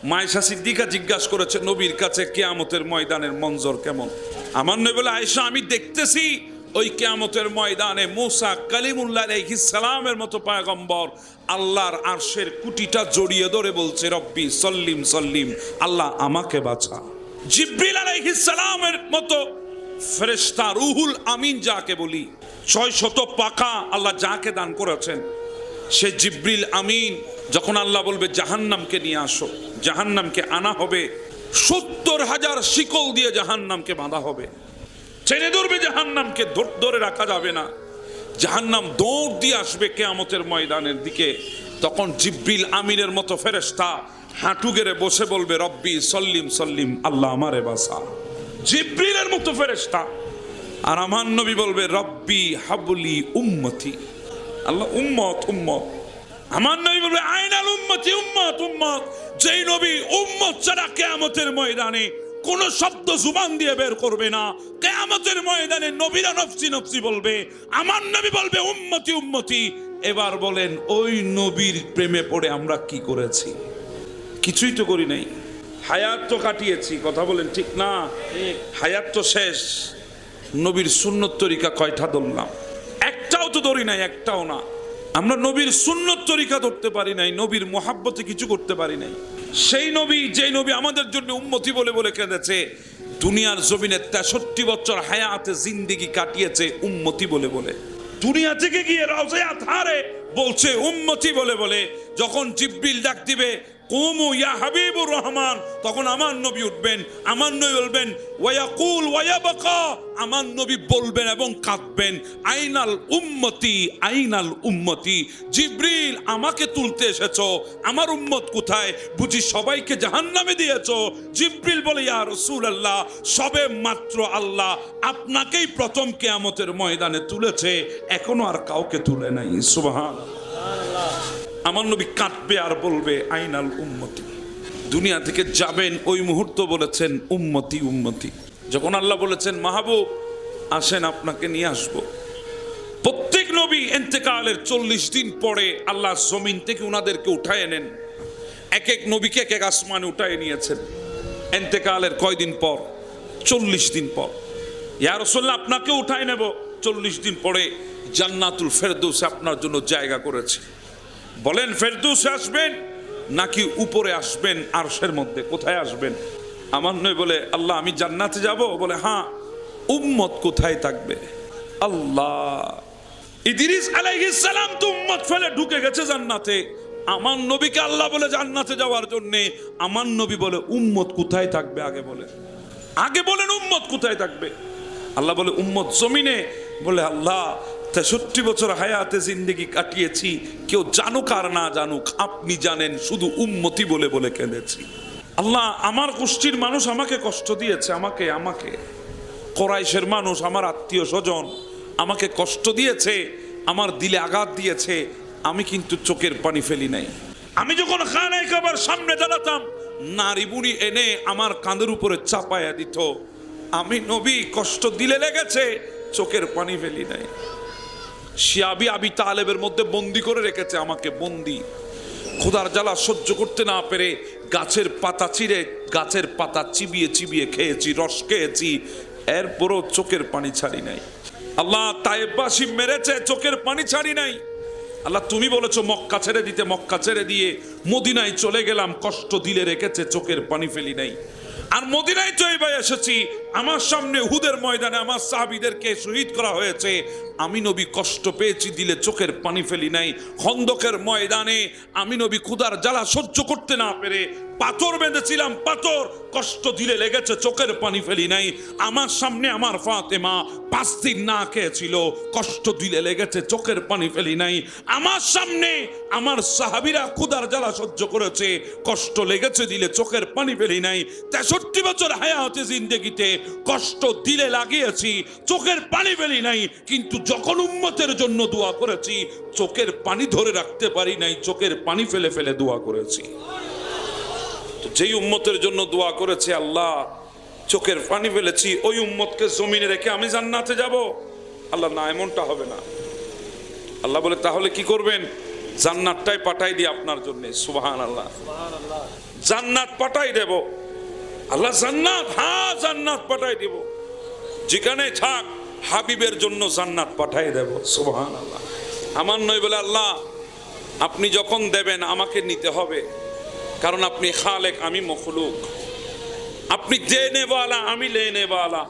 মায়েশা সিদ্দিকা জিজ্ঞাসা করেছে নবীর কাছে কিয়ামতের ময়দানের মঞ্জর কেমন। আমার নবী বলে, আয়েশা আমি দেখতেছি ওই কিয়ামতের ময়দানে মুসা কালিমুল্লাহ আলাইহিস সালামের মতো পয়গম্বর আল্লাহর আরশের কুটিটা জড়িয়ে ধরে বলছে রব্বি সল্লিম সল্লিম, আল্লাহ আমাকে বাঁচা। জিবরিল আলাইহিস সালামের মতো ফেরেশতা রুহুল আমিন যাকে বলি, 600 পাখা আল্লাহ যাকে দান করেছেন, সে জিবরিল আমিন যখন আল্লাহ বলবে জাহান্নামকে নিয়ে আসো, জাহান্নামকে আনা হবে, 70,000 শিকল দিয়ে জাহান্নামকে বাঁধা হবে, টেনে ধরবে জাহান্নামকে, ধরে রাখা যাবে না। জাহান্নাম দৌড় দিয়ে আসবে কিয়ামতের ময়দানের দিকে। তখন জিবরিল আমিনের মতো ফেরেশতা হাঁটু গেড়ে বসে বলবে রব্বি সল্লিম সল্লিম, আল্লাহ আমারে বাঁচা। জিবরিলের মতো ফেরেশতা। আর আমার নবী বলবে রব্বি হাবলি উম্মতি, আল্লাহ উম্মত উম্মত। আমার নবী বলবে আইনাল উম্মতি উম্মত উম্মত। যেই নবী উম্মত ছাড়া কিয়ামতের ময়দানে কোন শব্দ জুবান দিয়ে বের করবে না, কিয়ামতের ময়দানে নবীরা নফসি নফসি বলবে, আমার নবী বলবে উম্মতি উম্মতি। এবার বলেন ওই নবীর প্রেমে পড়ে আমরা কি করেছি? কিছুই তো করি নাই। হায়াত তো কাটিয়েছি, কথা বলেন ঠিক না? হায়াত তো শেষ। নবীর সুন্নত তরিকা কয়টা ধরলাম? একটাও তো ধরি নাই, একটাও না। আমরা নবীর সুন্নত তরিকা ধরতে পারি নাই, নবীর মোহাব্বতে কিছু করতে পারি নাই। সেই নবী, যেই নবী আমাদের জন্য উম্মতি বলে বলে কেঁদেছে, দুনিয়ার জমিনে 63 বছর হায়াতে জিন্দেগি কাটিয়েছে উম্মতি বলে বলে। দুনিয়া থেকে গিয়ে রওজায়ে আতহারে বলছে উম্মতি বলে বলে। যখন জিবরিল ডাক দিবে কুমু ইয়া হাবিবুর রহমান, তখন আমার নবী উঠবেন, আমার নবী বলবেন ওয়ায়াকুল ওয়ায়াবকা, আমার নবী বলবেন এবং কাঁদবেন আইনাল উম্মতি আইনাল উম্মতি। জিবরিল আমাকে তুলতে এসেছো, আমার উম্মত কোথায়? বুঝি সবাইকে জাহান্নামে দিয়েছো? জিবরিল বলে ইয়া রাসূলুল্লাহ, সবে মাত্র আল্লাহ আপনাকেই প্রথম কিয়ামতের ময়দানে তুলেছে, এখনো আর কাউকে তুলে নাই। সুবহানাল্লাহ। আমার নবী কাঁদবে আর বলবে আইনাল উম্মতি। দুনিয়া থেকে যাবেন ওই মুহূর্ত বলেছেন উম্মতি উম্মতি। যখন আল্লাহ বলেছেন মাহবুব আসেন আপনাকে নিয়ে আসব, প্রত্যেক নবী ইন্তেকালের 40 দিন পরে আল্লাহ জমিন থেকে উনাদেরকে উঠায় নেন। এক এক নবীকে এক এক আসমানে উঠায় নিয়েছেন। ইন্তেকালের কয়দিন পর? 40 দিন পর। ইয়া রাসূলুল্লাহ আপনাকে উঠায় নেব 40 দিন পরে জান্নাতুল ফেরদৌসে আপনার জন্য জায়গা করেছে। বলেন ফেরদৌসে আসবেন নাকি উপরে আসবেন আরশের মধ্যে? কোথায় আসবেন? আমার নবী বলে আল্লাহ আমি জান্নাতে যাব। বলে হ্যাঁ, উম্মত কোথায় থাকবে? আল্লাহ, ইদ্রিস আলাইহিস সালাম তো উম্মত ফেলে ঢুকে গেছে জান্নাতে। আমার নবীকে আল্লাহ বলে জান্নাতে যাওয়ার জন্য, আমার নবী বলে উম্মত কোথায় থাকবে? আগে বলেন, আগে বলেন উম্মত কোথায় থাকবে? আল্লাহ বলে উম্মত জমিনে। বলে আল্লাহ 63 বছর হায়াতে জিন্দেগি কাটিয়েছি, কেউ জানুক আর না জানুক আপনি জানেন, শুধু উম্মতি বলে বলে কেঁদেছি। আল্লাহ আমার গোষ্ঠীর মানুষ আমাকে কষ্ট দিয়েছে, আমাকে আমাকে কোরাইশের মানুষ, আমার আত্মীয় স্বজন আমাকে কষ্ট দিয়েছে, আমার দিলে আঘাত দিয়েছে, আমি কিন্তু চোখের পানি ফেলি নাই। আমি যখন খানায় কাবার সামনে দাঁড়াতাম, নারী বুড়ি এনে আমার কাঁধের উপরে চাপায়া দিত। আমি নবী কষ্ট দিলে লেগেছে, চোখের পানি ফেলি নাই। শিয়াবি আবি তালেবের মধ্যে বন্দি করে রেখেছে আমাকে, বন্দি। ক্ষুধার জ্বালা সহ্য করতে না পেরে গাছের পাতা চিরে, গাছের পাতা চিবিয়ে চিবিয়ে খেয়েছি, রস খেয়েছি, এরপরও চোখের পানি ছাড়ি নাই। আল্লাহ তায়েববাসী মেরেছে, চোখের পানি ছাড়ি নাই। আল্লাহ তুমি বলেছো মক্কা ছেড়ে দিতে, মক্কা ছেড়ে দিয়ে মদিনায় চলে গেলাম, কষ্ট দিলে রেখেছে, চোখের পানি ফেলি নাই। আর মদিনায় চলে এসেছি, আমার সামনে উহুদের ময়দানে আমার সাহাবীদেরকে শহীদ করা হয়েছে, আমি নবী কষ্ট পেয়েছি, দিলে চোখের পানি ফেলি নাই। খন্দকের ময়দানে আমি নবী ক্ষুধার জ্বালা সহ্য করতে না পেরে পাথর বেঁধেছিলাম, পাথর কষ্ট দিলে লেগেছে, চোখের পানি ফেলি নাই। আমার সামনে আমার ফাতেমা 5 দিন না খেয়েছিল, কষ্ট দিলে লেগেছে, চোখের পানি ফেলি নাই। আমার সামনে আমার সাহাবীরা ক্ষুধার জ্বালা সহ্য করেছে, কষ্ট লেগেছে, দিলে চোখের পানি ফেলি নাই। 63 বছর হায়াতে জিন্দেগিতে কষ্ট দিলে লাগিয়েছি, চোখের পানি ফেলি নাই। কিন্তু যখন উম্মতের জন্য দোয়া করেছি, চোখের পানি ধরে রাখতে পারি নাই, চোখের পানি ফেলে ফেলে দোয়া করেছি। যেই উম্মতের জন্য দোয়া করেছে আল্লাহ, চোখের পানি ফেলেছি, ওই উম্মতকে জমিনে রেখে আমি জান্নাতে যাব? আল্লাহ না, এমনটা হবে না। আল্লাহ বলে তাহলে কি করবেন? জান্নাতটাই পাঠাই দিই আপনার জন্য। সুবহানাল্লাহ, জান্নাত পাঠাই দেব আল্লাহ, জান্নাত, হ্যাঁ জান্নাত পাঠাই দিব, যেখানে থাক হাবিবের জন্য জান্নাত পাঠাই দেব। সুবহানাল্লাহ। আমার নয় বলে আল্লাহ আপনি যখন দেবেন আমাকে নিতে হবে, কারণ আপনি খালেক, আমি মখলুক, আপনি দেনে ওয়ালা, আমি লেনে ওয়ালা,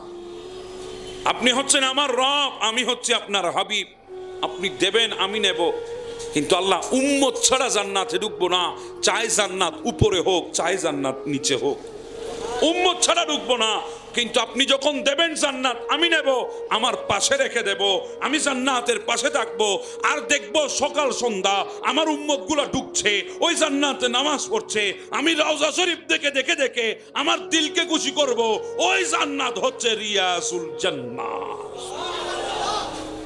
আপনি হচ্ছেন আমার রব, আমি হচ্ছি আপনার হাবিব, আপনি দেবেন আমি নেব। কিন্তু আল্লাহ উম্মত ছাড়া জান্নাতে ঢুকবো না, চাই জান্নাত উপরে হোক, চাই জান্নাত নিচে হোক, উম্মত ছাড়া ঢুকবো না। কিন্তু আপনি যখন দেবেন জান্নাত আমি নেব, আমার পাশে রেখে দেব, আমি জান্নাতের পাশে থাকবো, আর দেখবো সকাল সন্ধ্যা আমার উম্মত গুলা ঢুকছে, ওই জান্নাতে নামাজ পড়ছে, আমি রওজা শরীফ দেখে দেখে দেখে আমার দিলকে খুশি করব। ওই জান্নাত হচ্ছে রিয়াজুল জান্নাত।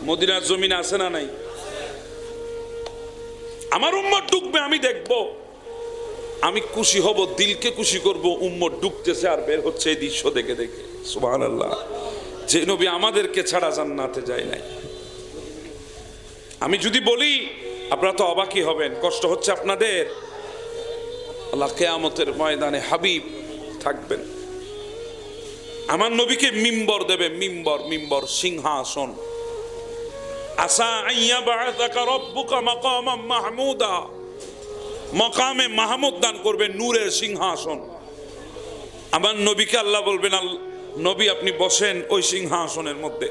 মদিনার জমিন আছে না নাই? আমার উম্মত ঢুকবে, আমি দেখবো, আমি খুশি হব, দিলকে খুশি করব, উম্মত ঢুকতেছে আর বের হচ্ছে এই দৃশ্য দেখে দেখে। সুবহানাল্লাহ। যে নবী আমাদেরকে ছাড়া জান্নাতে যায় নাই। আমি যদি বলি আপনারা তো অবাকই হবেন, কষ্ট হচ্ছে আপনাদের। আল্লাহ কিয়ামতের ময়দানে হাবিব থাকবেন, আমার নবীকে মিম্বর দেবে, মিম্বর, মিম্বর সিংহাসন। আসা আইয়া বাআসাকা রাব্বুকা মাকামান মাহমুদা, মকামে মাহমুদ দান করবে, নূরের সিংহাসন। আমার নবীকে আল্লাহ বলবেন, নবী আপনি বসেন ওই সিংহাসনের মধ্যে।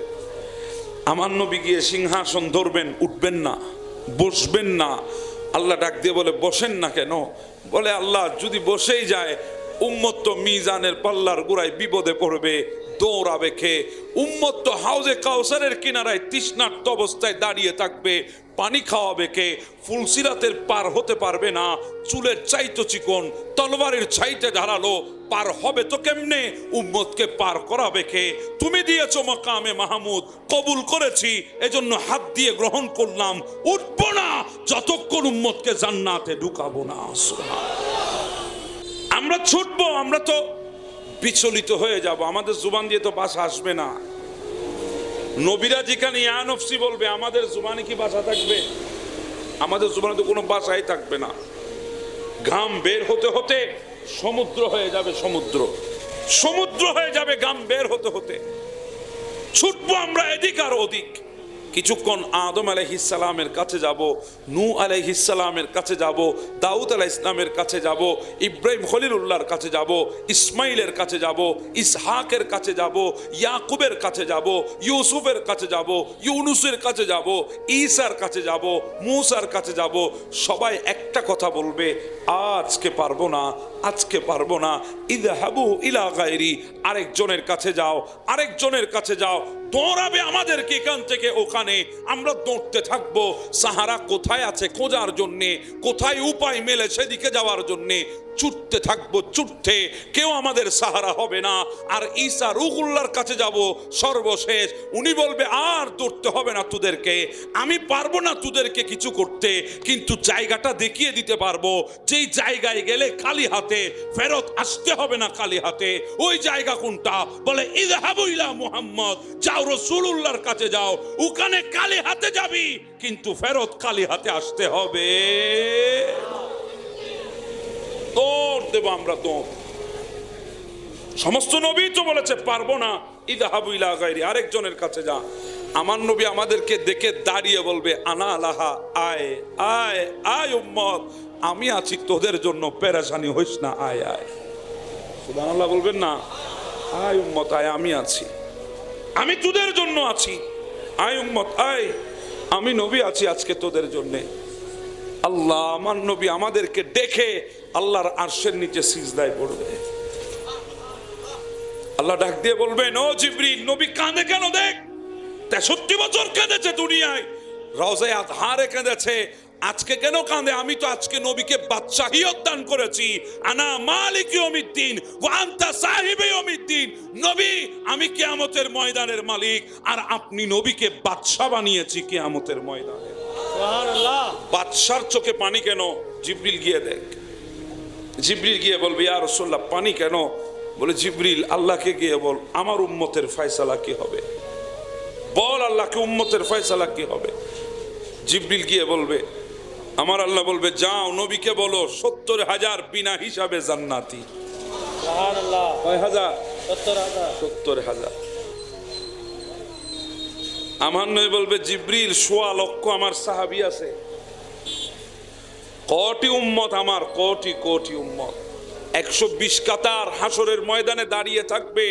আমার নবী গিয়ে সিংহাসন ধরবেন, উঠবেন না, বসবেন না। আল্লাহ ডাক দিয়ে বলে বসেন না কেন? বলে আল্লাহ যদি বসেই যায় উম্মত তো মিজানের পাল্লার গোড়ায় বিপদে পড়বে, দৌড়াবে কে? উম্মত তো হাউজে কাউসারের কিনারায় তৃষ্ণার্ত অবস্থায় দাঁড়িয়ে থাকবে, পানি খাওয়াবে কে? ফুলসিরাতের পার হতে পারবে না, চুলের চাইতো চিকন, তলবারের চাইতে ধারালো, পার হবে তো কেমনে? উম্মতকে পার করাবে কে? তুমি দিয়েছো মাকামে মাহমুদ, কবুল করেছি, এজন্য হাত দিয়ে গ্রহণ করলাম, উঠবো না যতক্ষণ উম্মতকে জান্নাতে ঢুকাবো না। আমরা ছুটবো, আমরা তো বিচলিত হয়ে যাব, আমাদের জুবান দিয়ে তো ভাষা আসবে না। নবীরা যেখানে ইয়া নফসি বলবে, আমাদের জুবানে কি ভাষা থাকবে? আমাদের জুবানে তো কোনো ভাষাই থাকবে না। ঘাম বের হতে হতে সমুদ্র হয়ে যাবে, সমুদ্র, সমুদ্র হয়ে যাবে ঘাম বের হতে হতে। ছুটবো আমরা এদিক আর ওদিক। কিছুক্ষণ আদম আলাইহিস সালামের কাছে যাব, নূহ আলাইহিস সালামের কাছে যাব, দাউদ আলাইহিস সালামের কাছে যাব, ইব্রাহিম খলিলুল্লাহর কাছে যাব, ইসমাইলের কাছে যাব, ইসহাকের কাছে যাব, ইয়াকুবের কাছে যাব, ইউসুফের কাছে যাব, ইউনুসের কাছে যাব, ঈসার কাছে যাব, মূসার কাছে যাব। সবাই একটা কথা বলবে, আজকে পারবো না, আজকে পারবো না। ইযহাবু ইলা গায়রি, আরেকজনের কাছে যাও, আরেকজনের কাছে যাও। দৌড়াবে আমাদেরকে এখান থেকে ওখানে, আমরা দৌড়তে থাকবো। সাহারা কোথায় আছে খোঁজার জন্যে, কোথায় উপায় মেলে সেদিকে যাওয়ার জন্যে ছুটতে থাকবো, ছুটতে কেউ আমাদের সাহারা হবে না। আর ঈসা রুহুল্লাহর কাছে যাব সর্বশেষ, উনি বলবে আর দৌড়তে হবে না তোদেরকে, আমি পারবো না তোদেরকে কিছু করতে, কিন্তু জায়গাটা দেখিয়ে দিতে পারবো, যেই জায়গায় গেলে খালি হাতে ফেরত আসতে হবে না খালি হাতে। ওই জায়গা কোনটা? বলে ইযহাবু ইলা মুহাম্মদ, যাও রাসূলুল্লাহর কাছে যাও, ওখানে খালি হাতে যাবি কিন্তু ফেরত খালি হাতে আসতে হবে। দৌড় দেব আমরা, দৌড়। সমস্ত নবী তো বলেছে পারবো না, ইযহাবু ইলা গায়রি, আরেকজনের কাছে যা। আমার নবী আমাদেরকে দেখে দাঁড়িয়ে বলবে আনা লাহা, আয় আয় আয় উম্মত, আমি আছি তোদের জন্য, পেরেশানি হইস না, আয় আয়। সুবহানাল্লাহ বলবেন না? আয় উম্মত আয়, আমি আছি, আমি তোদের জন্য আছি, আয় উম্মত আয়, আমি নবী আছি আজকে তোদের জন্য। আল্লাহ আমার নবী আমাদেরকে দেখে আল্লাহর আরশের নিচে সিজদায় পড়বে। আল্লাহ ডাক দিয়ে বলবেন, ও জিবরিল, নবী কাঁদে কেন? দেখ 63 বছর কেঁদেছে দুনিয়ায়, রওজায়ে আযহারে কেঁদেছে, আজকে কেন কাঁদে? আমি তো আজকে নবীকে বাদশাহিয়ত দান করেছি, আনা মালিক ইয়াউমিদ্দিন ওয়া আনতা সাহিবু ইয়াউমিদ্দিন। নবী আমি কিয়ামতের ময়দানের মালিক, আর আপনি নবীকে বাদশা বানিয়েছি কিয়ামতের ময়দানে। সুবহানাল্লাহ। বাদশার চোখে পানি কেন? জিবরিল গিয়ে দেখ। জিবরিল গিয়ে বলবে, ইয়া রাসূলুল্লাহ পানি কেন? বলে জিবরিল আল্লাহকে গিয়ে বল আমার উম্মতের ফয়সালা কি হবে, বল আল্লাহকে উম্মতের ফয়সালা কি হবে। জিবরিল গিয়ে বলবে আমার আল্লাহ বলবে যাও নবীকে বলো 70,000 বিনা হিসাবে জান্নাতি। সুবহানাল্লাহ। কয় হাজার? 70,000। 70,000। আমার নবী বলবে জিবরিল 1.25 লক্ষ আমার সাহাবী আছে, কোটি উম্মত আমার, কোটি কোটি উম্মত। 120 কাতার হাসরের ময়দানে দাঁড়িয়ে থাকবে,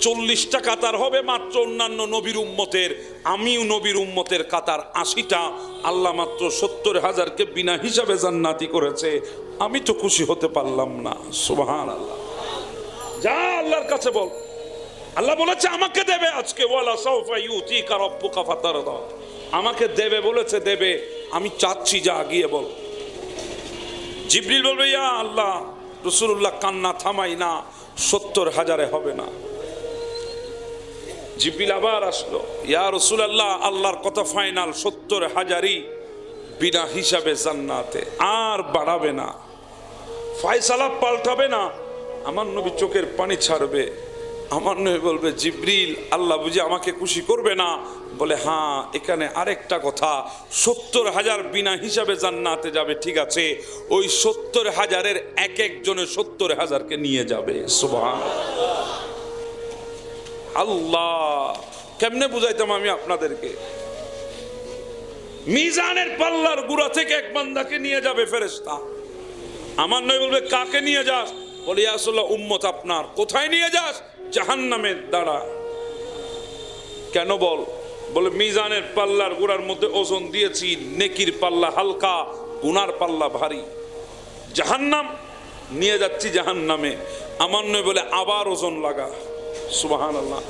40টা কাতার হবে মাত্র অন্যান্য নবীর উম্মতের, আমিও নবীর উম্মতের কাতার 80টা। আল্লাহ মাত্র 70,000কে বিনা হিসাবে জান্নাতি করেছে, আমি তো খুশি হতে পারলাম না। সুবহানাল্লাহ। যা আল্লাহর কাছে বল, আল্লাহ বলেছে আমাকে দেবে আজকে, ওয়ালা সাউফা ইউতিকা রাব্বুকা ফাতারদা, আমাকে দেবে বলেছে দেবে, আমি চাচ্ছি, যা গিয়ে বল। জিবরিল বলবে ইয়া আল্লাহ, রাসূলুল্লাহ কান্না থামাই না, 70,000-এ হবে না। জিবরিল আবার আসলো, ইয়া রাসূলুল্লাহ আল্লাহর কথা ফাইনাল, 70,000-ই বিনা হিসাবে জান্নাতে, আর বাড়াবে না, ফয়সালা পাল্টাবে না। আমার নবী চোখের পানি ছাড়বে। আমার নবী বলবে জিবরিল আল্লাহ বুঝি আমাকে খুশি করবে না? বলে হ্যাঁ, এখানে আরেকটা কথা, 70,000 বিনা হিসাবে জান্নাতে যাবে, ঠিক আছে, ওই 70,000-এর এক একজনে 70,000-কে নিয়ে যাবে। সুবহানাল্লাহ। আল্লাহ কেমনে বুঝাইতাম আমি আপনাদেরকে? মিজানের পাল্লার গুড়া থেকে এক বান্দাকে নিয়ে যাবে ফেরেশতা। আমার নবী বলবে কাকে নিয়ে যাস? বলে ইয়া রাসূলুল্লাহ উম্মত আপনার। কোথায় নিয়ে যাস? জাহান্নামের দ্বারা। কেন বল? বলে মিজানের পাল্লার গুড়ার মধ্যে ওজন দিয়েছি, নেকির পাল্লা হালকা, গুনার পাল্লা ভারী, জাহান্নাম নিয়ে যাচ্ছি জাহান্নামে। আমার নবী বলে আবার ওজন লাগা। সুবহানাল্লাহ।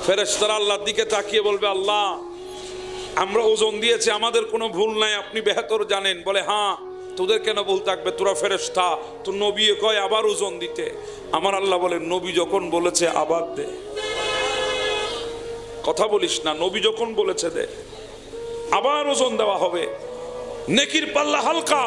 ফেরেশতারা আল্লাহর দিকে তাকিয়ে বলবে আল্লাহ আমরা ওজন দিয়েছি, আমাদের কোনো ভুল নাই, আপনি বেহতর জানেন। বলে হ্যাঁ, তোদের কেন ভুল থাকবে, তোরা ফেরেশতা, তো নবী কয় আবার ওজন দিতে। আমার আল্লাহ বলে নবী যখন বলেছে আবার দে, কথা বলিস না, নবী যখন বলেছে দে, আবার ওজন দেওয়া হবে। নেকির পাল্লা হালকা,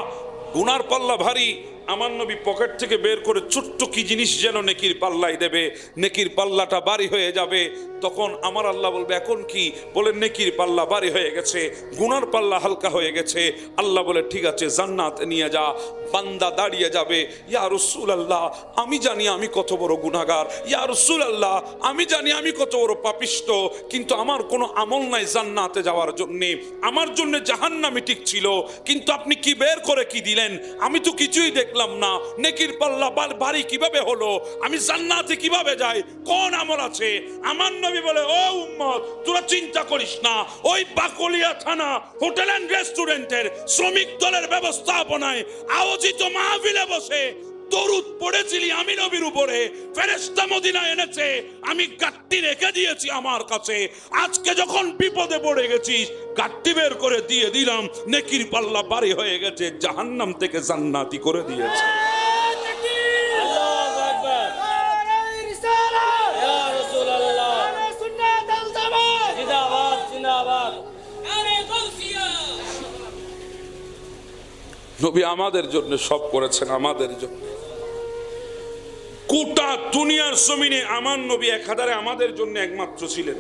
গুনার পাল্লা ভারী। আমার নবী পকেট থেকে বের করে ছোট্ট কি জিনিস যেন নেকির পাল্লাই দেবে, নেকির পাল্লাটা ভারী হয়ে যাবে। তখন আমার আল্লাহ বলবে এখন কি? বলে নেকির পাল্লা ভারী হয়ে গেছে, গুনার পাল্লা হালকা হয়ে গেছে। আল্লাহ বলে ঠিক আছে জান্নাতে নিয়ে যা। বান্দা দাঁড়িয়ে যাবে, ইয়া রাসূলুল্লাহ আমি জানি আমি কত বড় গুনাহগার, ইয়া রাসূলুল্লাহ আমি জানি আমি কত বড় পাপিষ্ট, কিন্তু আমার কোনো আমল নাই জান্নাতে যাওয়ার জন্য, আমার জন্য জাহান্নামই ঠিক ছিল, কিন্তু আপনি কি বের করে কি দিলেন, আমি তো কিছুই দেখলাম না, নেকির পাল্লা ভারী কিভাবে হলো, আমি জান্নাতে কিভাবে যাই, কোন আমল আছে? আমার নবী বলে ও উম্মত তোরা চিন্তা করিস না, ওই বাকলিয়া থানা হোটেল এন্ড রেস্টুরেন্টের শ্রমিক দলের ব্যবস্থাপনায় আয়োজিত মাহফিলে বসে দরুদ পড়েছিলি আমি নবীর উপরে, ফেরেশতা মদিনা এনেছে, আমি গাট্টি রেখে দিয়েছি আমার কাছে, আজকে যখন বিপদে পড়ে গেছিস গাট্টি বের করে দিয়ে দিলাম, নেকির পাল্লা ভারী হয়ে গেছে, জাহান্নাম থেকে জান্নাতি করে দিয়েছে। আল্লাহু আকবার। ইয়া রাসূলুল্লাহ জিন্দাবাদ জিন্দাবাদ। নবী আমাদের জন্য সব করেছেন, আমাদের জন্য গোটা দুনিয়ার জমিনে আমার নবী 1000-এ আমাদের জন্য একমাত্র ছিলেন।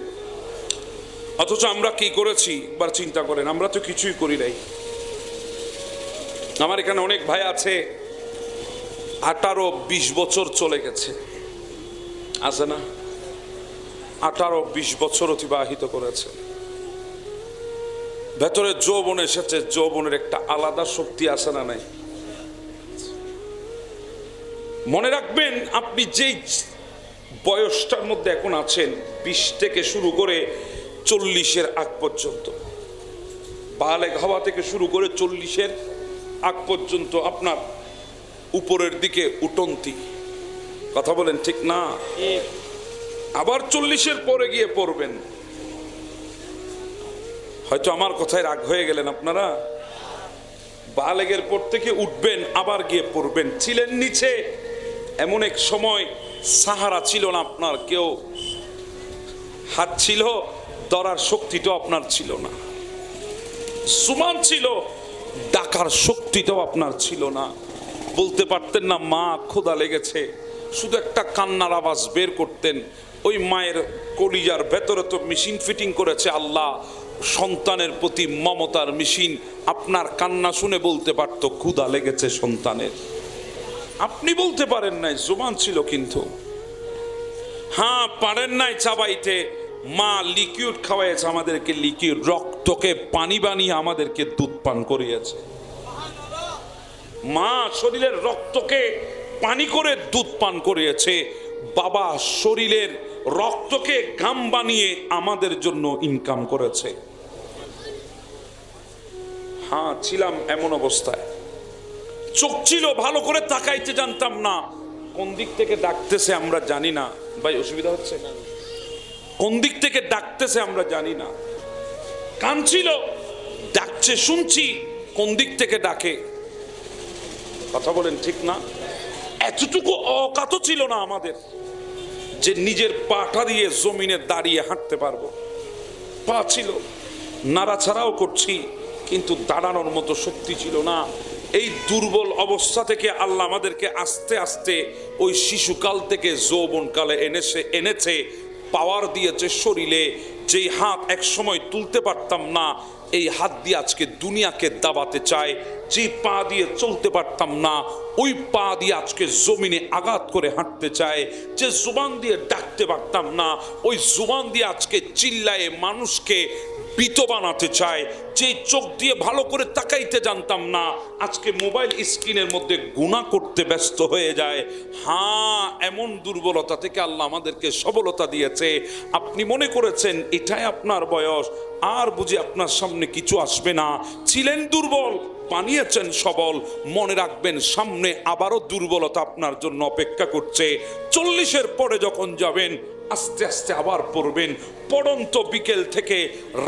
অথচ আমরা কি করেছি একবার চিন্তা করেন, আমরা তো কিছুই করি নাই। আমার এখানে অনেক ভাই আছে 18-20 বছর চলে গেছে, আছে না? 18-20 বছর অতিবাহিত করেছে, ভেতরে যৌবন এসেছে, যৌবনের একটা আলাদা শক্তি আছে না নাই? মনে রাখবেন আপনি যেই বয়সটার মধ্যে এখন আছেন, 20 থেকে শুরু করে 40-এর আগ পর্যন্ত, বালেগ হওয়া থেকে শুরু করে 40-এর আগ পর্যন্ত আপনার উপরের দিকে উঠন্তি, কথা বলেন ঠিক না? আবার 40-এর পরে গিয়ে পড়বেন। হয়তো আমার কথায় রাগ হয়ে গেলেন আপনারা। বালেগের পর থেকে উঠবেন, আবার গিয়ে পড়বেন। ছিলেন নিচে, এমন এক সময় সাহারা ছিল না আপনার, কেউ হাত ছিল ধরার শক্তিটাও আপনার ছিল না, সুমান ছিল ডাকার শক্তিটাও আপনার ছিল না, বলতে পারতেন না মা ক্ষুধা লেগেছে, শুধু একটা কান্নার আওয়াজ বের করতেন। ওই মায়ের কলিজার ভেতরে তো মেশিন ফিটিং করেছে আল্লাহ, সন্তানের প্রতি মমতার মেশিন, আপনার কান্না শুনে বলতে পারতো ক্ষুধা লেগেছে সন্তানের, আপনি বলতে পারেন নাই, জুবান ছিল কিন্তু। হ্যাঁ, পারেন নাই চাবাইতে, মা লিকুইড খাওয়াইছে আমাদেরকে, লিকুইড রক্তকে পানি বানিয়ে আমাদেরকে দুধ পান করিয়েছে। মা শরীরের রক্তকে পানি করে দুধ পান করিয়েছে, বাবা শরীরের রক্তকে ঘাম বানিয়ে আমাদের জন্য ইনকাম করেছে। হ্যাঁ, ছিলাম এমন অবস্থায়, চোখ ছিল ভালো করে তাকাইতে জানতাম না, কোন দিক থেকে ডাকতেছে আমরা জানি না। ভাই অসুবিধা হচ্ছে, কোন দিক থেকে ডাকতেছে আমরা জানি না। কান ছিল, ডাকছে শুনছি, কোন দিক থেকে ডাকে। কথা বলেন ঠিক না? এতটুকু অকাত ছিল না আমাদের যে নিজের পাটা দিয়ে জমিনে দাঁড়িয়ে হাঁটতে পারবো। পা ছিল, নাড়াছাড়াও করছি, কিন্তু দাঁড়ানোর মতো শক্তি ছিল না। এই দুর্বল অবস্থা থেকে আল্লাহ আমাদেরকে আস্তে আস্তে ওই শিশুকাল থেকে যৌবনকালে এনেছে, পাওয়ার দিয়েছে শরীরে। যেই হাত এক সময় তুলতে পারতাম না, এই হাত দিয়ে আজকে দুনিয়াকে দাবাতে চায়। যে পা দিয়ে চলতে পারতাম না, ওই পা দিয়ে আজকে জমিনে আঘাত করে হাঁটতে চায়। যে জুবান দিয়ে ডাকতে পারতাম না, ওই জুবান দিয়ে আজকে চিল্লায়ে মানুষকে বিত বানাতে চায়। যে চোখ দিয়ে ভালো করে তাকাইতে জানতাম না, আজকে মোবাইল স্ক্রিনের মধ্যে গুনাহ করতে ব্যস্ত হয়ে যায়। হ্যাঁ, এমন দুর্বলতা থেকে আল্লাহ আমাদেরকে সবলতা দিয়েছে। আপনি মনে করেছেন এটাই আপনার বয়স, আর বুঝি আপনার সামনে কিছু আসবে না। ছিলেন দুর্বল, বানিয়েছেন সবল। মনে রাখবেন সামনে আবারও দুর্বলতা আপনার জন্য অপেক্ষা করছে। 40-এর পরে যখন যাবেন, আস্তে আস্তে আবার পড়বেন। পড়ন্ত বিকেল থেকে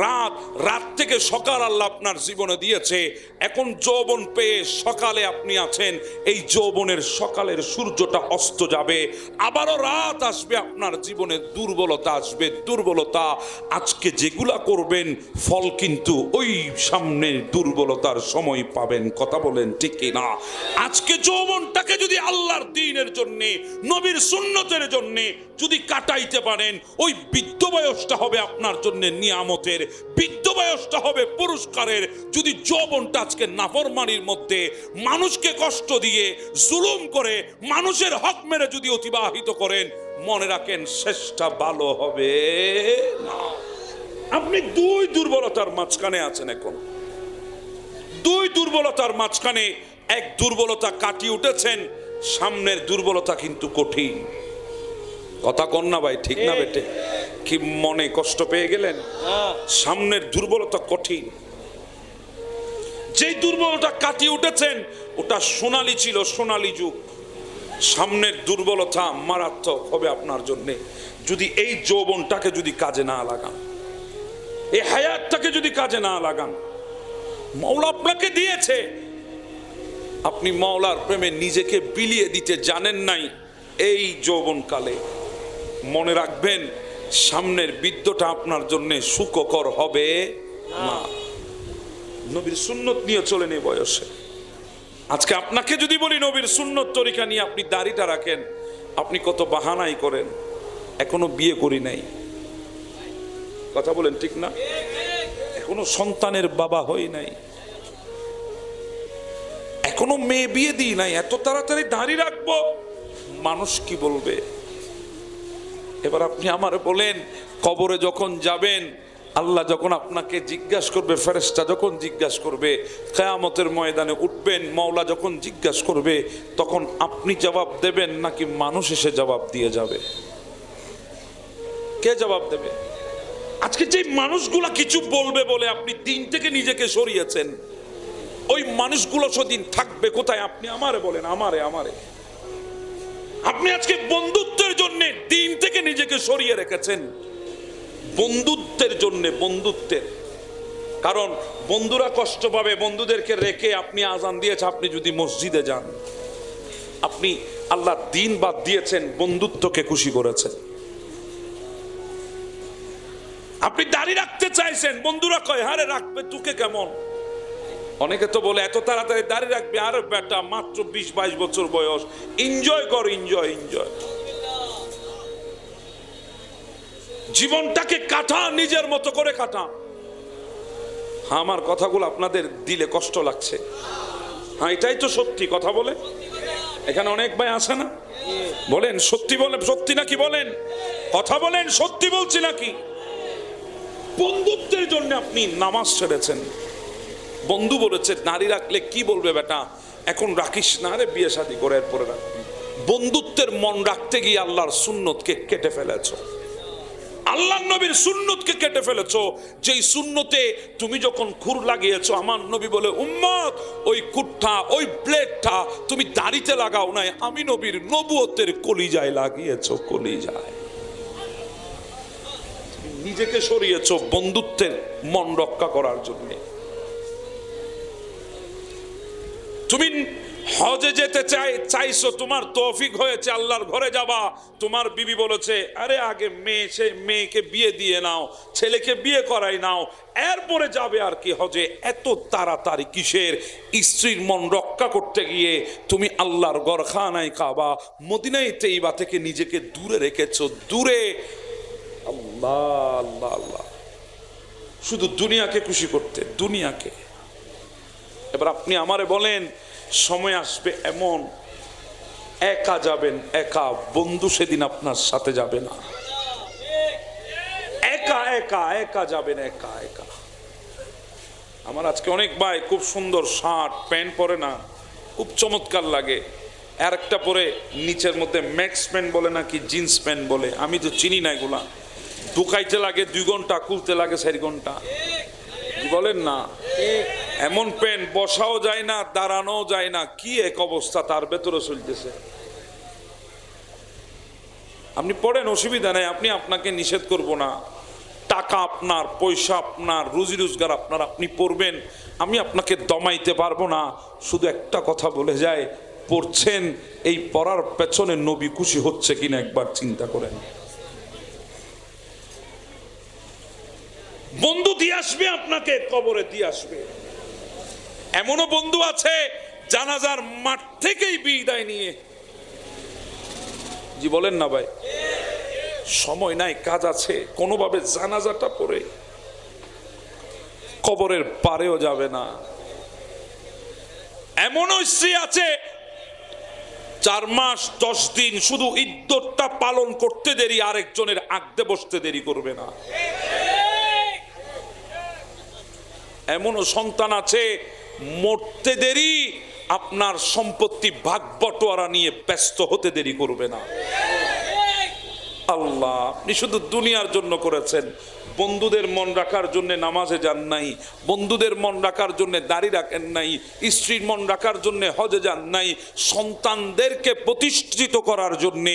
রাত, রাত থেকে সকাল আল্লাহ আপনার জীবনে দিয়েছে। এখন যৌবন পেয়ে সকালে আপনি আছেন, এই যৌবনের সকালের সূর্যটা অস্ত যাবে, আবারও রাত আসবে, আপনার জীবনে দুর্বলতা আসবে। দুর্বলতা আজকে যেগুলা করবেন, ফল কিন্তু ওই সামনে দুর্বলতার সময় পাবেন। কথা বলেন ঠিক না? আজকে যৌবনটাকে যদি আল্লাহর দ্বীনের জন্যে, নবীর সুন্নতের জন্যে যদি কাটাইতে পারেন, ওই বৃদ্ধ বয়সটা হবে আপনার জন্য নিয়ামতের, বৃদ্ধ বয়সটা হবে পুরস্কারের। যদি যৌবনটা আজকে নাফরমানির মধ্যে মানুষকে কষ্ট দিয়ে, জুলুম করে, মানুষের হক মেরে যদি অতিবাহিত করেন, মনে রাখেন শেষটা ভালো হবে না। আপনি দুই দুর্বলতার মাঝখানে আছেন। এখন দুই দুর্বলতার মাঝখানে এক দুর্বলতা কাটিয়ে উঠেছেন, সামনের দুর্বলতা কিন্তু কঠিন। কথা কন না ভাই, ঠিক না বেটে? কি মনে কষ্ট পেয়ে গেলেন? সামনের দুর্বলতা কঠিন। যেই দুর্বলতা কাটিয়ে উঠেছেন, ওটা সোনালী ছিল, সোনালী যুগ। সামনের দুর্বলতা মারাত্মক হবে আপনার জন্য যদি এই যৌবনটাকে যদি কাজে না লাগান, এই হায়াতটাকে যদি কাজে না লাগান। মাওলা আপনাকে দিয়েছে, আপনি মাওলার প্রেমে নিজেকে বিলিয়ে দিতে জানেন নাই এই যৌবনকালে। মনে রাখবেন সামনের বৃদ্ধটা আপনার জন্য সুখকর হবে না। নবীর সুন্নত নিয়ে চলেন এই বয়সে। আজকে আপনাকে যদি বলি নবীর সুন্নত তরিকা নিয়ে আপনি দাড়িটা রাখেন, আপনি কত বাহানাই করেন, এখনো বিয়ে করি নাই। কথা বলেন ঠিক না? এখনো সন্তানের বাবা হই নাই, এখনো মেয়ে বিয়ে দিই নাই, এত তাড়াতাড়ি দাড়ি রাখবো, মানুষ কি বলবে? এবার আপনি আমার বলেন, কবরে যখন যাবেন, আল্লাহ যখন আপনাকে জিজ্ঞাসা করবে, ফেরেশতা যখন জিজ্ঞাসা করবে, কিয়ামতের ময়দানে উঠবেন, মাওলা যখন জিজ্ঞাসা করবে, তখন আপনি জবাব দেবেন নাকি মানুষ এসে জবাব দিয়ে যাবে? কে জবাব দেবে? আজকে যে মানুষগুলা কিছু বলবে বলে আপনি দিন থেকে নিজেকে সরিয়েছেন, ওই মানুষগুলো সেদিন থাকবে কোথায়? আপনি আমারে বলেন, আমারে। আপনি আজকে বন্ধুত্বের জন্য দিন থেকে নিজেকে সরিয়ে রেখেছেন, বন্ধুত্বের জন্য, বন্ধুত্বের। কারণ বন্ধুরা কষ্ট পাবে, বন্ধুদেরকে রেখে আপনি আজান দিয়েছেন, আপনি যদি মসজিদে যান, আপনি আল্লাহ দিন বাদ দিয়েছেন, বন্ধুত্বকে খুশি করেছেন। আপনি দাড়ি রাখতে চাইছেন, বন্ধুরা কয় হারে রাখবে, তোকে কেমন? অনেকে তো বলে এত তাড়াতাড়ি দাড়ি রাখবে, আরে বেটা মাত্র 20-22 বছর বয়স, এনজয় কর, এনজয়। জীবনটাকে কাটা, নিজের মতো করে কাটা। আমার কথাগুলো আপনাদের দিলে কষ্ট লাগছে? হ্যাঁ, এটাই তো সত্যি কথা বলে। এখানে অনেক ভাই আছে না, বলেন সত্যি, বলেন সত্যি নাকি, বলেন কথা বলেন, সত্যি বলছি নাকি? বন্ধুত্বের জন্য আপনি নামাজ ছেড়েছেন। বন্ধু বলেছে নারী রাখলে কি বলবে বেটা, এখন রাখিস না রে, বিয়ে শাদী করে এরপরে রাখবি। বন্ধুত্বের মন রাখতে গিয়ে আল্লাহর সুন্নতকে কেটে ফেলেছো, আল্লাহর নবীর সুন্নতকে কেটে ফেলেছো। যেই সুন্নতে তুমি যখন খুর লাগিয়েছো, আমার নবী বলে উম্মত ওই খুরটা, ওই ব্লেডটা তুমি দাড়িতে লাগাও নাই, আমি নবীর নবুয়তের কলিজায় লাগিয়েছো, কলিজায়। নিজেকে সরিয়েছো বন্ধুত্বের মন রক্ষা করার জন্য। তুমি হজে যেতে চাইছো, তোমার তৌফিক হয়েছে, আল্লাহর ঘরে যাবা, তোমার বিবি বলেছে আরে আগে মেয়েকে বিয়ে দিয়ে নাও, ছেলেকে বিয়ে করাই নাও, এরপরে যাবে আর কি হজে। এত তাড়াতাড়ি কিসের? স্ত্রীর মন রক্ষা করতে গিয়ে তুমি আল্লাহর গরখানায় কাবা মদিনায় তৈবা থেকে নিজেকে দূরে রেখেছো, দূরে। আল্লাহ আল্লাহ আল্লাহ, শুধু দুনিয়াকে খুশি করতে, দুনিয়াকে। এবার আপনি আমারে বলেন, সময় আসবে এমন একা যাবেন, একা, বন্ধু সেদিন আপনার সাথে যাবে না, একা একা একা যাবেন, একা একা। আমার আজকে অনেক ভাই খুব সুন্দর শার্ট প্যান্ট পরে না, খুব চমৎকার লাগে, আর একটা পরে নিচের মধ্যে ম্যাক্স প্যান্ট বলে নাকি জিন্স প্যান্ট বলে, আমি তো চিনি না এগুলা। ঢুকাইতে লাগে 2 ঘন্টা, খুলতে লাগে 4 ঘন্টা, বলেন না? এমন প্যান্ট বসাও যায় না, দাঁড়ানো যায় না, কি এক অবস্থা তার ভেতরে চলতেছে। আপনি পড়েন, অসুবিধা নেই, আপনি, আপনাকে নিষেধ করব না। টাকা আপনার, পয়সা আপনার, রুজি রোজগার আপনার, আপনি পড়বেন, আমি আপনাকে দমাইতে পারবো না। শুধু একটা কথা বলে যায়, পড়ছেন, এই পড়ার পেছনে নবী খুশি হচ্ছে কিনা একবার চিন্তা করেন। বন্ধু দিয়ে আসবে আপনাকে, কবরে দিয়ে আসবে। এমনও বন্ধু আছে জানাজার মাঠ থেকেই বিদায় নিয়ে, জি বলেন না ভাই, সময় নাই, কাজ আছে, কোনোভাবে জানাজাটা পড়ে কবরের পারেও যাবে না। এমনও স্ত্রী আছে 4 মাস 10 দিন শুধু ইদ্যতটা পালন করতে দেরি, আরেকজনের আগদে বসতে দেরি করবে না। এমনও সন্তান আছে মরতে দেরি, আপনার সম্পত্তি ভাগ বটোয়ারা নিয়ে ব্যস্ত হতে দেরি করবে না। আল্লাহ, আপনি শুধু দুনিয়ার জন্য করেছেন, বন্ধুদের মন রাখার জন্য নামাজে যান নাই, বন্ধুদের মন রাখার জন্য দাড়ি রাখেন নাই, স্ত্রীর মন রাখার জন্য হজে যান নাই, সন্তানদেরকে প্রতিষ্ঠিত করার জন্য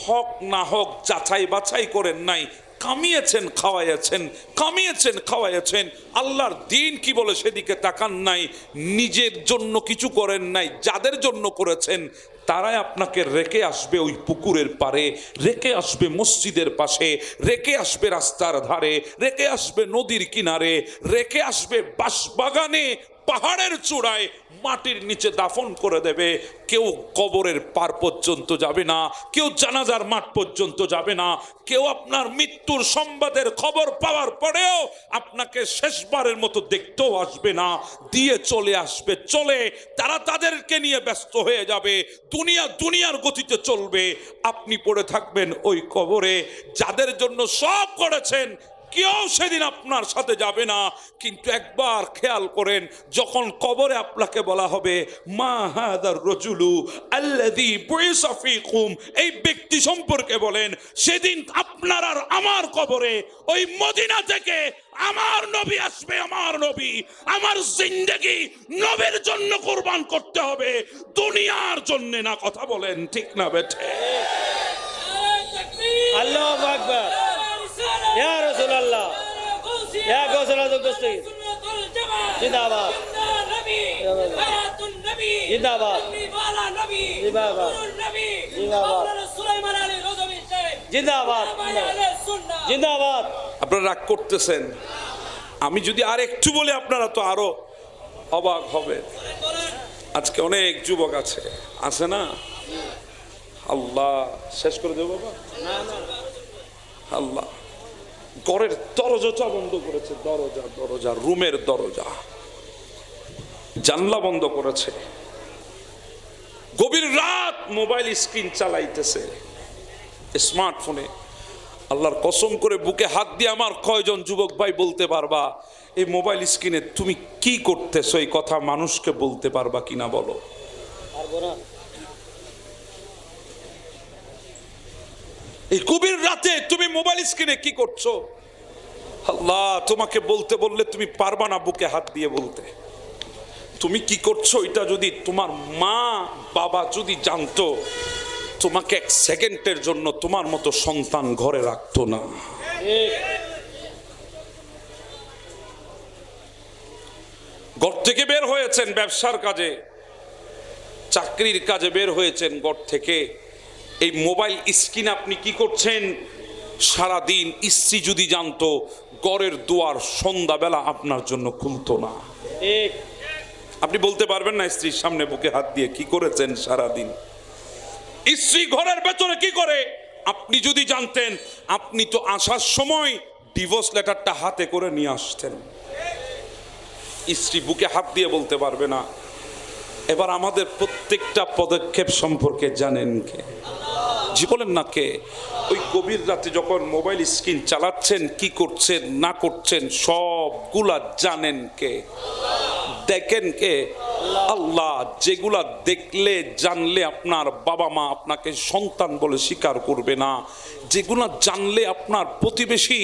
হক না হক যাচাই বাছাই করেন নাই, কামিয়েছেন খাওয়াইয়াছেন, কামিয়েছেন খাওয়াইয়াছেন, আল্লাহর দিন কি বলে সেদিকে তাকান নাই, নিজের জন্য কিছু করেন নাই। যাদের জন্য করেছেন তারাই আপনাকে রেখে আসবে ওই পুকুরের পারে, রেখে আসবে মসজিদের পাশে, রেখে আসবে রাস্তার ধারে, রেখে আসবে নদীর কিনারে, রেখে আসবে বাঁশবাগানে, পাহাড়ের চূড়ায়, মাটির নিচে দাফন করে দেবে। কেউ কবরের পার পর্যন্ত যাবে না, কেউ জানাজার মাঠ পর্যন্ত যাবে না, কেউ আপনার মৃত্যুর সংবাদের খবর পাওয়ার পরেও আপনাকে শেষবারের মতো দেখতেও আসবে না, দিয়ে চলে আসবে, চলে তারা তাদেরকে নিয়ে ব্যস্ত হয়ে যাবে, দুনিয়ার গতিতে চলবে, আপনি পড়ে থাকবেন ওই কবরে। যাদের জন্য সব করেছেন কেউ সেদিন আপনার সাথে যাবে না। কিন্তু একবার খেয়াল করেন, যখন কবরে আপনাকে বলা হবে মা হাদার রাজুলু আল্লাযী বুইসা ফীকুম, এই ব্যক্তি সম্পর্কে বলেন, সেদিন আপনার আর আমার কবরে ওই মদিনা থেকে আমার নবী আসবে, আমার নবী, আমার জিন্দেগি নবীর জন্য কুরবান করতে হবে, দুনিয়ার জন্য না। কথা বলেন ঠিক না বেঠে? আল্লাহু আকবার, ইয়া রাসূলুল্লাহ, ইয়া গাউসুল আযম দস্তগীর জিন্দাবাদ, জিন্দাবাদ, জিন্দাবাদ, জিন্দাবাদ, জিন্দাবাদ। আপনারা রাগ করতেছেন, আমি যদি আর একটু বলি আপনারা তো আরো অবাক হবে। আজকে অনেক যুবক আছে না, আল্লাহ শেষ করে দেবো বাবা, আল্লাহ ঘরের দরজাটা বন্ধ করেছে, দরজা দরজা রুমের দরজা, জানলা বন্ধ করেছে, গভীর রাত মোবাইল স্ক্রিন চালাইতেছে স্মার্টফোনে। আল্লাহর কসম করে বুকে হাত দিয়ে আমার কয়জন যুবক ভাই বলতে পারবা এই মোবাইল স্ক্রিনে তুমি কি করতেছো? এই কথা মানুষকে বলতে পারবা কিনা বলো? পারবো না। এই গভীর রাতে তুমি মোবাইল স্ক্রিনে কি করছো? আল্লাহ তোমাকে বলতে বললে তুমি পারবা না বুকে হাত দিয়ে বলতে। তুমি কি করছো এটা যদি তোমার মা বাবা যদি জানতো, তোমাকে এক সেকেন্ডের জন্য তোমার মতো সন্তান ঘরে রাখতো না। ঘর থেকে বের হয়েছেন ব্যবসার কাজে, চাকরির কাজে বের হয়েছেন ঘর থেকে, এই মোবাইল স্ক্রিন আপনি কি করছেন সারা দিন? স্ত্রী যদি জানতো, ঘরের দুয়ার সন্ধ্যাবেলা আপনার জন্য খুলতো না। আপনি বলতে পারবেন না স্ত্রীর সামনে বুকে হাত দিয়ে কি করেছেন সারা দিন? স্ত্রী ঘরের ভেতরে কি করে আপনি যদি জানতেন, আপনি তো আসার সময় ডিভোর্স লেটারটা হাতে করে নিয়ে আসতেন। স্ত্রী বুকে হাত দিয়ে বলতে পারবে না। এবার আমাদের প্রত্যেকটা পদক্ষেপ সম্পর্কে জানেন কে? জি বলেন না কে? ওই গভীর রাতে যখন মোবাইল স্ক্রিন চালাচ্ছেন, কি করছেন না করছেন সবগুলা জানেন কে? দেখেন কে? আল্লাহ। যেগুলা দেখলে জানলে আপনার বাবা মা আপনাকে সন্তান বলে স্বীকার করবে না, যেগুলা জানলে আপনার প্রতিবেশী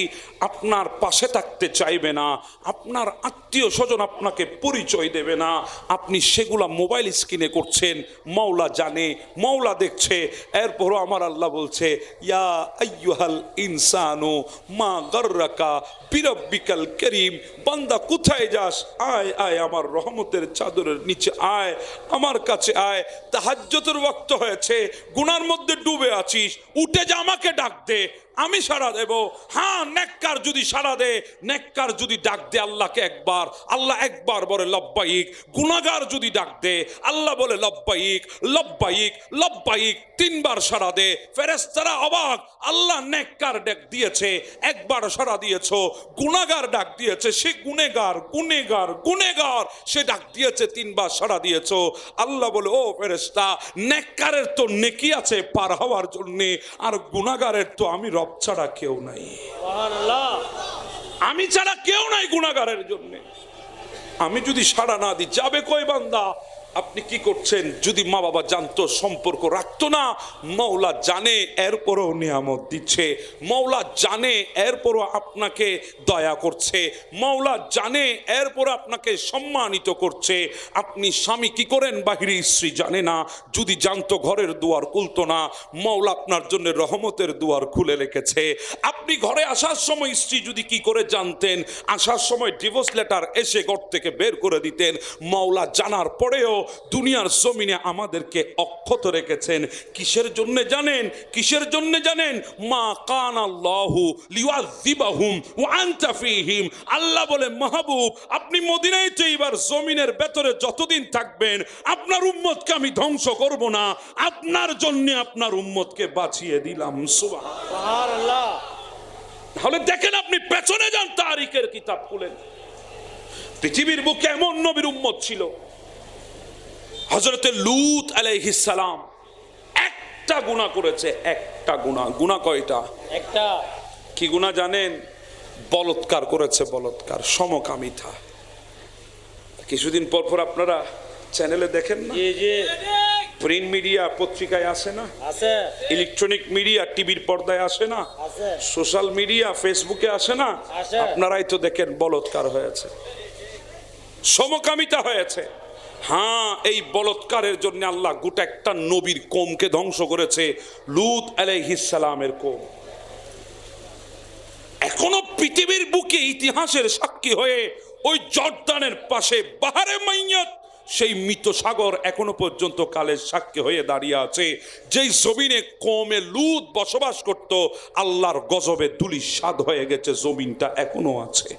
আপনার পাশে থাকতে চাইবে না, আপনার আত্মীয় স্বজন আপনাকে পরিচয় দেবে না, আপনি সেগুলা মোবাইল স্ক্রিনে করছেন। মাওলা জানে, মাওলা দেখছে। এরপরও আমার আল্লাহ বলছে, ইয়া আইয়ুহাল ইনসানু মা গাররাকা বিরাব্বিকাল কারীম। বান্দা কোথায় যাস? আয় আয় আমার রহমতের চাদরের নিচে আয়, আমার কাছে আয়। তাহাজ্জুদের ওয়াক্ত হয়েছে, গুনার মধ্যে ডুবে আছিস, উঠে যা, আমাকে ডাক দে, আমি সাড়া দেব। হ্যাঁ, নেককার যদি সাড়া দে, নেককার যদি ডাক দে আল্লাহকে একবার, আল্লাহ একবার বলে লব্বাইক। গুনাহগার যদি ডাক দে, আল্লাহ বলে লব্বাইক লব্বাইক লব্বাইক, তিনবার সাড়া দে। ফেরেশতারা অবাক, আল্লাহ নেককার ডাক দিয়েছে একবার সাড়া দিয়েছো, গুনাহগার ডাক দিয়েছে সে গুনেগার গুনেগার গুনেগার, সে ডাক দিয়েছে তিনবার সাড়া দিয়েছো। আল্লাহ বলে, ও ফেরেশতা, নেককারের তো নেকি আছে পার হওয়ার জন্য, আর গুনাহগারের তো আমি রব ছাড়া কেউ নাই। সুবহানাল্লাহ। আমি ছাড়া কেউ নাই গুনাহগারের জন্য। আমি যদি সাড়া না দিই যাবে কই বান্দা? আপনি কি করছেন? যদি মা বাবা জানতো, সম্পর্ক রাখতো না। মওলা জানে, এরপরও নিয়ামত দিচ্ছে। মওলা জানে, এরপরও আপনাকে দয়া করছে। মওলা জানে, এরপরও আপনাকে সম্মানিত করছে। আপনি স্বামী কি করেন বাহিরে, স্ত্রী জানে না। যদি জানতো ঘরের দুয়ার খুলতো না। মওলা আপনার জন্য রহমতের দুয়ার খুলে রেখেছে। আপনি ঘরে আসার সময় স্ত্রী যদি কি করে জানতেন, আসার সময় ডিভোর্স লেটার এসে ঘর থেকে বের করে দিতেন। মওলা জানার পরেও দুনিয়ার জমিনে আমাদেরকে অক্ষত রেখেছেন। কিসের জন্য জানেন? কিসের জন্য জানেন? মা কানাল্লাহু লিউআযিবাহুম ওয়া আনতা ফীহিম। আল্লাহ বলে, মাহবুব আপনি মদিনায় তো এবার জমিনের ভেতরে যতদিন থাকবেন, আপনার উম্মতকে আমি ধ্বংস করব না, আপনার জন্য আপনার উম্মতকে বাঁচিয়ে দিলাম। সুবহানাল্লাহ। তাহলে দেখেন, আপনি পেছনে যান, তারিখের কিতাব খুলেন। পৃথিবীর বুকে এমন নবীর উম্মত ছিল, হযরতে লূত আলাইহিস সালাম একটা গুনাহ করেছে, একটা গুনাহ। গুনাহ কয়টা? একটা। কি গুনাহ জানেন? বলৎকার করেছে, বলৎকার, সমকামিতা। কিছুদিন পর পর আপনারা চ্যানেলে দেখেন না? জি জি। প্রিন্ট মিডিয়া পত্রিকায় আসে না? আছে। ইলেকট্রনিক মিডিয়া টিভির পর্দায় আসে না? আছে। সোশ্যাল মিডিয়া ফেসবুকে আসে না? আসে। আপনারাই তো দেখেন বলৎকার হয়েছে, সমকামিতা হয়েছে। হ্যাঁ, এই বলৎকারের জন্য আল্লাহ গোটা একটা নবীর কওমকে ধ্বংস করেছে, লূত আলাইহিস সালামের কওম। এখনো পৃথিবীর বুকে ইতিহাসের সাক্ষী হয়ে ওই জর্দানের পাশে বাহারে মাইয়াত, সেই মৃত সাগর এখনো পর্যন্ত কালের সাক্ষী হয়ে দাঁড়িয়ে আছে। যেই জমিনে কওমে লূত বসবাস করত, আল্লাহর গজবে ধূলিসাৎ হয়ে গেছে, জমিনটা এখনো আছে।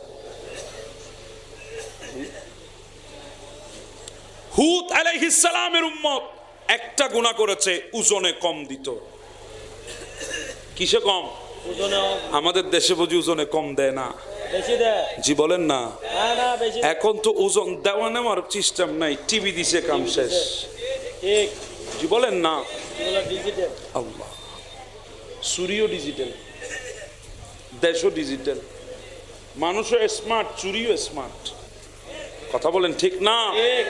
হুদ আলাইহিস সালামের উম্মত একটা গুনাহ করেছে, ওজনে কম দিত। কিসে কম? ওজনে আমাদের দেশে বুঝি ওজনে কম দেয় না, বেশি দেয়। জি বলেন না? না না বেশি। এখন তো ওজন দেওয়া নেওয়ার সিস্টেম নাই, টিভি দিছে কাম শেষ, ঠিক। জি বলেন না? এগুলো ডিজিটাল। আল্লাহ, চুরিও ডিজিটাল, দেশও ডিজিটাল, মানুষও স্মার্ট, চুরিও স্মার্ট। কথা বলেন ঠিক না? ঠিক।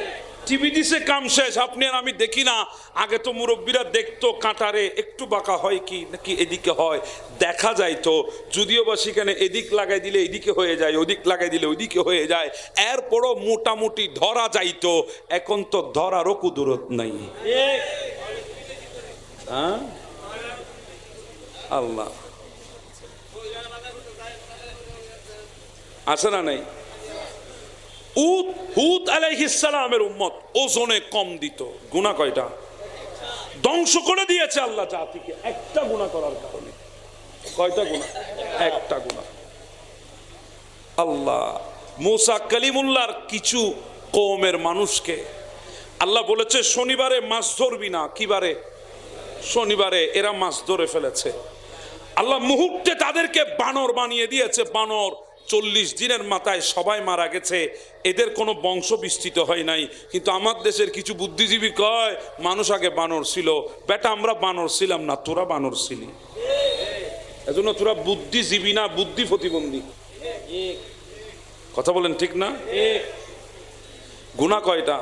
টিভি দিছে কাম শেষ। আপনি আর আমি দেখি না, আগে তো মুরব্বীরা দেখতো কাঁটারে একটু বাঁকা হয় কি নাকি এদিকে হয়, দেখা যায় তো, যদিও বা সেখানে এদিক লাগাই দিলে এদিকে হয়ে যায়, ওদিক লাগাই দিলে ওইদিকে হয়ে যায়, এরপরও মোটামুটি ধরা যাইতো। এখন তো ধরারও কুদরত নাই। ঠিক। হ্যাঁ আল্লাহ, আছে না নাই? হুদ আলাইহিস সালামের উম্মত ওজনে কম দিত, গুনাহ কয়টা? ধ্বংস করে দিয়েছে আল্লাহ জাতিকে একটা গুনাহ করার কারণে। কয়টা গুনাহ? একটা গুনাহ। আল্লাহ মুসা কালিমুল্লাহর কিছু কওমের মানুষকে আল্লাহ বলেছে শনিবারে মাছ ধরবি না। কি বারে? শনিবারে। এরা মাছ ধরে ফেলেছে। আল্লাহ মুহূর্তে তাদেরকে বানর বানিয়ে দিয়েছে। বানর 40 দিনের মাথায় সবাই মারা গেছে, এদের কোনো বংশ বিস্তৃত হয় নাই। কিন্তু আমার দেশের কিছু বুদ্ধিজীবী কয় মানুষ আগে বানর ছিল। বেটা, আমরা বানর ছিলাম না, তোরা বানর ছিলি, এজন্য তোরা বুদ্ধিজীবী না, বুদ্ধি প্রতিবন্ধী। কথা বলেন ঠিক না? গুনাহ কয়টা?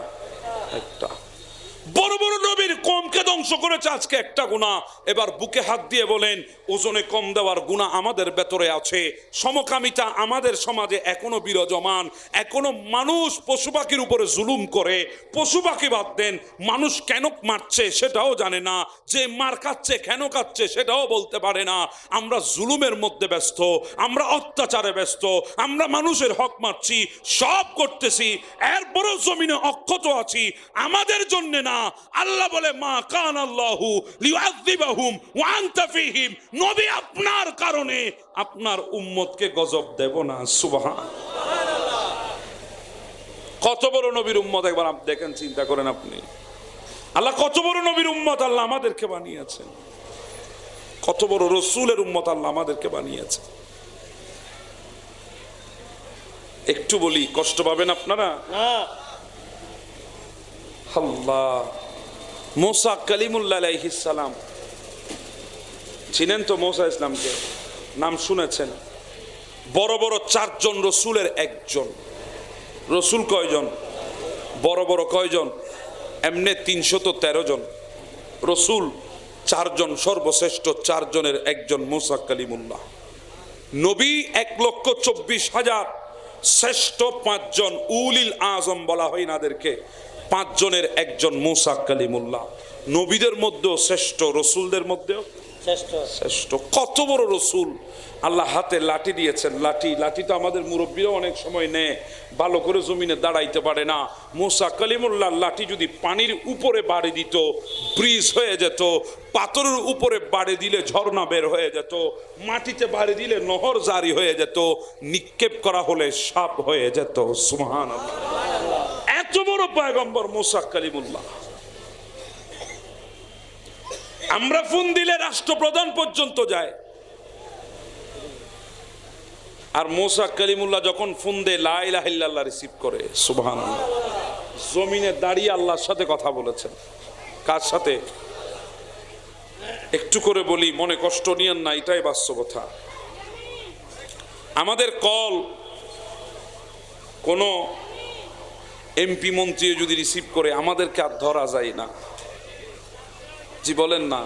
একটা। বড় বড় নবীর কমকে ধ্বংস করেছে আজকে একটা গুনাহ। এবার বুকে হাত দিয়ে বলেন, ওজনে কম দেওয়ার গুনাহ আমাদের ভেতরে আছে। সমকামিতা আমাদের সমাজে এখনো বিরাজমান। এখনো মানুষ পশু পাখির উপরে জুলুম করে। পশু পাখি বাদ দেন, মানুষ কেন মারছে সেটাও জানে না, যে মার খাচ্ছে কেন খাচ্ছে সেটাও বলতে পারে না। আমরা জুলুমের মধ্যে ব্যস্ত, আমরা অত্যাচারে ব্যস্ত, আমরা মানুষের হক মারছি, সব করতেছি, এরপরও জমিনে অক্ষত আছি আমাদের জন্য না। আল্লাহ বলে মা কান আল্লাহু লিউআযিবাহুম ওয়া আনতা ফীহিম, নবী আপনার কারণে আপনার উম্মতকে গজব দেব না। সুবহানাল্লাহ। কত বড় নবীর উম্মত একবার আপনি দেখেন, চিন্তা করেন আপনি। আল্লাহ কত বড় নবীর উম্মত আল্লাহ আমাদেরকে বানিয়েছেন, কত বড় রসুলের উম্মত আল্লাহ আমাদেরকে বানিয়েছেন। একটু বলি, কষ্ট পাবেন আপনারা? না। আল্লাহ, মুসা কালিমুল্লাহ আলাইহিস সালাম, চিনেন তো মুসা ইসলামকে? নাম শুনেছেন? বড় বড় 4 জন রসুলের একজন। রসুল কয়জন? বড় বড় কয়জন? এমনি 313 জন। রসুল 4 জন, সর্বশ্রেষ্ঠ 4 জনের একজন মুসা কালিমুল্লাহ। নবী 1,24,000, শ্রেষ্ঠ 5 জন উলিল আজম বলা হয় নাদেরকে, 5 জনের একজন মুসা কালিমুল্লাহ। নবীদের মধ্যেও শ্রেষ্ঠ, রসুলদের মধ্যেও শ্রেষ্ঠ। কত বড় রসুল! আল্লাহ হাতে লাঠি দিয়েছেন। লাঠি তো আমাদের মুরব্বীরা অনেক সময় নেয়, ভালো করে জমিনে দাঁড়াইতে পারে না। মুসা কালিমুল্লাহ লাঠি যদি পানির উপরে বাড়ি দিত ব্রিজ হয়ে যেত, পাথরের উপরে বাড়ি দিলে ঝর্ণা বের হয়ে যেত, মাটিতে বাড়ি দিলে নহর জারি হয়ে যেত, নিক্ষেপ করা হলে সাপ হয়ে যেত। সুবহানাল্লাহ। এত বড় পয়গম্বর মুসা কালিমুল্লাহ। আমরা ফোন দিলে রাষ্ট্রপ্রধান পর্যন্ত যায়, আর মুসা কালিমুল্লাহ যখন ফোন দেয় লা ইলাহা ইল্লাল্লাহ রিসিভ করে। সুবহানাল্লাহ। জমিনে দাঁড়িয়ে আল্লাহর সাথে কথা বলেছেন। কার সাথে? একটু করে বলি, মনে কষ্ট নিয়েন না, এটাই বাস্তবতা। আমাদের কল কোন এমপি মন্ত্রী যদি রিসিভ করে আমাদেরকে আর ধরা যায় না। জি বলেন না?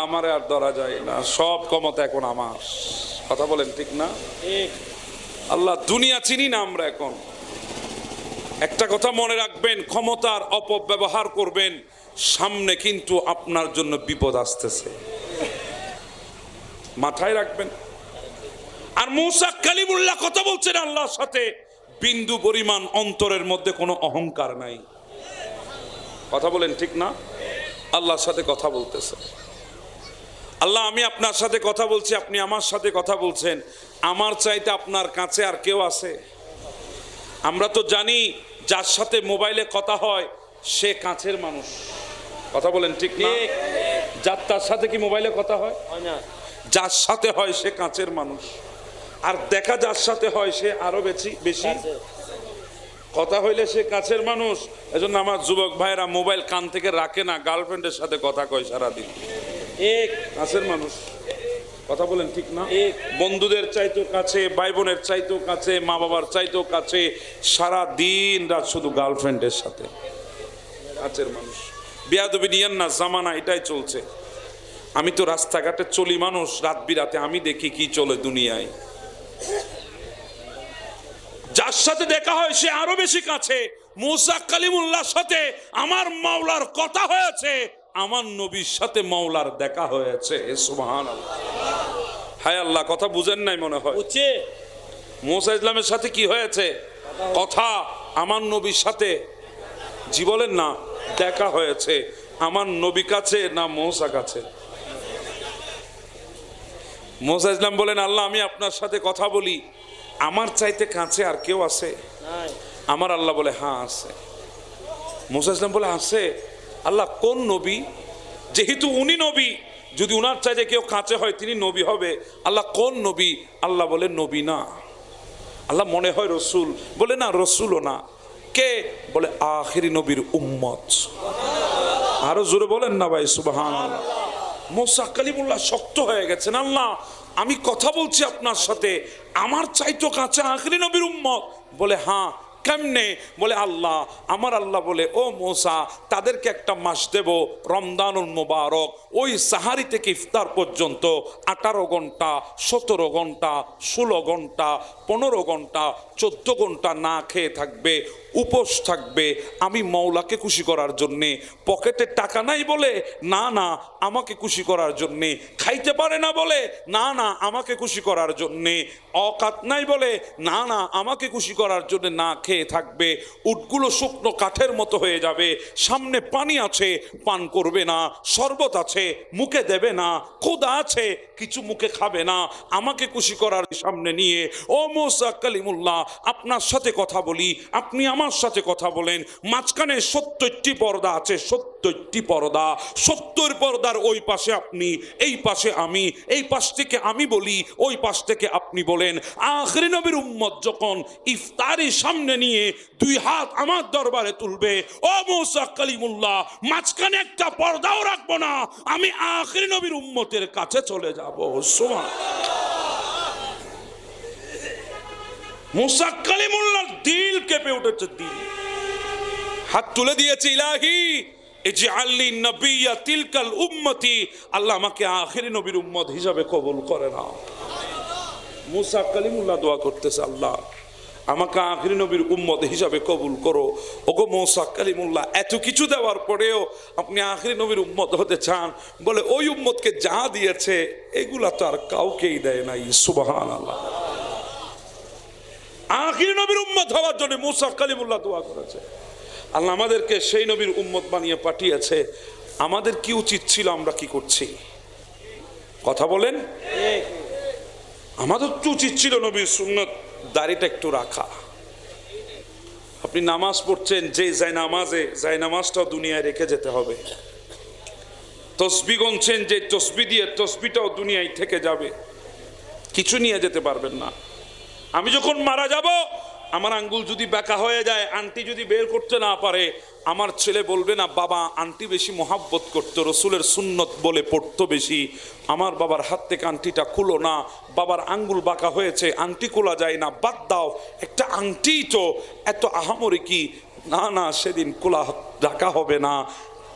আমার আর ধরা যায় না, সব ক্ষমতা এখন আমার। কথা বলেন ঠিক না? আল্লাহ, দুনিয়া চিনি না আমরা এখন। একটা কথা মনে রাখবেন, ক্ষমতার অপব্যবহার করবেন, সামনে কিন্তু আপনার জন্য বিপদ আসতেছে, মাথায় রাখবেন। আর মুসা কালিমুল্লাহ কথা বলছেন আল্লাহর সাথে, বিন্দু পরিমাণ অন্তরের মধ্যে কোনো অহংকার নাই। কথা বলেন ঠিক না? আল্লাহর সাথে কথা বলতেছে। আল্লাহ, আমি আপনার সাথে কথা বলছি, আপনি আমার সাথে কথা বলছেন, আমার চাইতে আপনার কাছে আর কেউ আছে? আমরা তো জানি যার সাথে মোবাইলে কথা হয় সে কাছের মানুষ। কথা বলেন ঠিক না? যার তার সাথে কি মোবাইলে কথা হয়? যার সাথে হয় সে কাছের মানুষ, আর দেখা যার সাথে হয় সে আরো বেশি বেশি কাছে। কথা হইলে সে কাছের মানুষ। এজন্য আমার যুবক ভাইরা মোবাইল কান থেকে রাখে না, গার্লফ্রেন্ডের সাথে কথা কয় সারাদিন। ঠিক কাছের মানুষ, কথা বলেন ঠিক না? ঠিক। বন্ধুদের চাইতেও কাছে, ভাই বোনের চাইতেও কাছে, মা বাবার চাইতেও কাছে, সারা দিন রাত শুধু গার্লফ্রেন্ডের সাথে, কাছের মানুষ। বিয়াদবি নিয়েন না, জামানা এটাই চলছে। আমি তো রাস্তাঘাটে চলি মানুষ, রাত বিরাতে আমি দেখি কি চলে দুনিয়ায়। যার সাথে দেখা হয় সে আরো বেশি কাছে। মুসা কালিমুল্লাহর সাথে আমার মাওলার কথা হয়েছে, আমার নবীর সাথে মাওলার দেখা হয়েছে। সুবহানাল্লাহ। হায় আল্লাহ, কথা বুঝেন নাই মনে হয়। বুঝছি। মুসা ইসলামের সাথে কি হয়েছে? কথা। আমার নবীর সাথে জি বলেন না, দেখা হয়েছে। আমার নবী কাছে না মুসা কাছে? মুসা ইসলাম বলেন, আল্লাহ আমি আপনার সাথে কথা বলি, আমার চাইতে কাছে আর কেউ আছে? নাই। আমার আল্লাহ বলে হ্যাঁ আছে। মুসা ইসলাম বলে আছে? আল্লাহ কোন নবী? যেহেতু উনি নবী, যদি উনার চাইতে কেউ কাছে হয় তিনি নবী হবে। আল্লাহ কোন নবী? আল্লাহ বলে নবী না। আল্লাহ মনে হয় রসুল। বলে না, রসুলও না। কে? বলে আখিরি নবীর উম্মত। আরো জোরে বলেন না ভাই সুবহানাল্লাহ। মুসা কালিমুল্লাহ শক্ত হয়ে গেছেন। আল্লাহ আমি কথা বলছি আপনার সাথে, আমার চাইতো কাছে আখিরি নবীর উম্মত। বলে হ্যাঁ। কেমনে? বলে আল্লাহ, আমার আল্লাহ বলে ও মুসা তাদেরকে একটা মাস দেব রমজানুল মুবারক, ওই সাহারি থেকে ইফতার পর্যন্ত 18 ঘন্টা, 17 ঘন্টা, 16 ঘন্টা, 15 ঘন্টা, 14 ঘন্টা না খেয়ে থাকবে, উপোস থাকবে। আমি মওলাকে খুশি করার জন্যে। পকেটে টাকা নাই বলে না না, আমাকে খুশি করার জন্যে। খাইতে পারে না বলে না না, আমাকে খুশি করার জন্যে। অকাত নাই বলে না না, আমাকে খুশি করার জন্য না খেয়ে থাকবে। উটগুলো শুকনো কাঠের মতো হয়ে যাবে, সামনে পানি আছে পান করবে না, শরবত আছে মুখে দেবে না, ক্ষুধা আছে কিছু মুখে খাবে না, আমাকে খুশি করার সামনে নিয়ে। ও মুসা কালিমুল্লাহ আপনার সাথে কথা বলি, আপনি আমার সাথে কথা বলেন। মাঝখানে 70টি পর্দা আছে, 70টি পর্দা। 70 পর্দার ওই পাশে আপনি, এই পাশে আমি, এই পাশ থেকে আমি বলি, ওই পাশ থেকে আপনি বলেন। আখিরি নবীর উম্মত যখন ইফতারি সামনে নিয়ে 2 হাত আমার দরবারে তুলবে, ও মুসা কালিমুল্লাহ মাঝখানে একটা পর্দাও রাখবো না, আমি আখিরি নবীর উম্মতের কাছে চলে যাব। মুসা কালিমুল্লাহর দিল কেঁপে উঠেছে, দিল। হাত তুলে দিয়েছে, ইলাহি ইজআলনি নবিয়্যা তিলকাল উম্মতি, আল্লাহ আমাকে আখিরি নবীর উম্মত হিসাবে কবুল করে নাও। মুসা কালিমুল্লাহ দোয়া করতেছে, আল্লাহ আমাকে আখিরি নবীর উম্মত হিসাবে কবুল করো। ওগো মুসা কালিমুল্লাহ এত কিছু দেওয়ার পরেও আপনি আখিরি নবীর উম্মত হতে চান? বলে ওই উম্মতকে যা দিয়েছে এগুলা তো আর কাউকেই দেয় নাই। সুবহানাল্লাহ। আখিরি নবীর উম্মত হওয়ার জন্য মুসা কালিমুল্লাহ দোয়া করেছে। আল্লাহ আমাদেরকে সেই নবীর উম্মত বানিয়ে পাঠিয়েছে। আমাদের কি উচিত ছিল? আমরা কি করছি? কথা বলেন। আমাদের তো উচিত ছিল নবীর সুন্নত দাড়িটা একটু রাখা। আপনি নামাজ পড়ছেন, যে জায়নামাজটাও দুনিয়ায় রেখে যেতে হবে। তসবি গুনছেন, যে তসবি দিয়ে তসবিটাও দুনিয়ায় থেকে যাবে, কিছু নিয়ে যেতে পারবেন না। আমি যখন মারা যাব, আমার আঙ্গুল যদি বেঁকা হয়ে যায়, আন্টি যদি বের করতে না পারে, আমার ছেলে বলবে না বাবা আন্টি বেশি মোহাব্বত করতো, রসুলের সুন্নত বলে পড়তো বেশি, আমার বাবার হাত থেকে আংটিটা খুলো না, বাবার আঙ্গুল বাঁকা হয়েছে আংটি খোলা যায় না, বাদ দাও, একটা আংটি তো এত আহামরি কি? না না, সেদিন খোলা রাখা হবে না।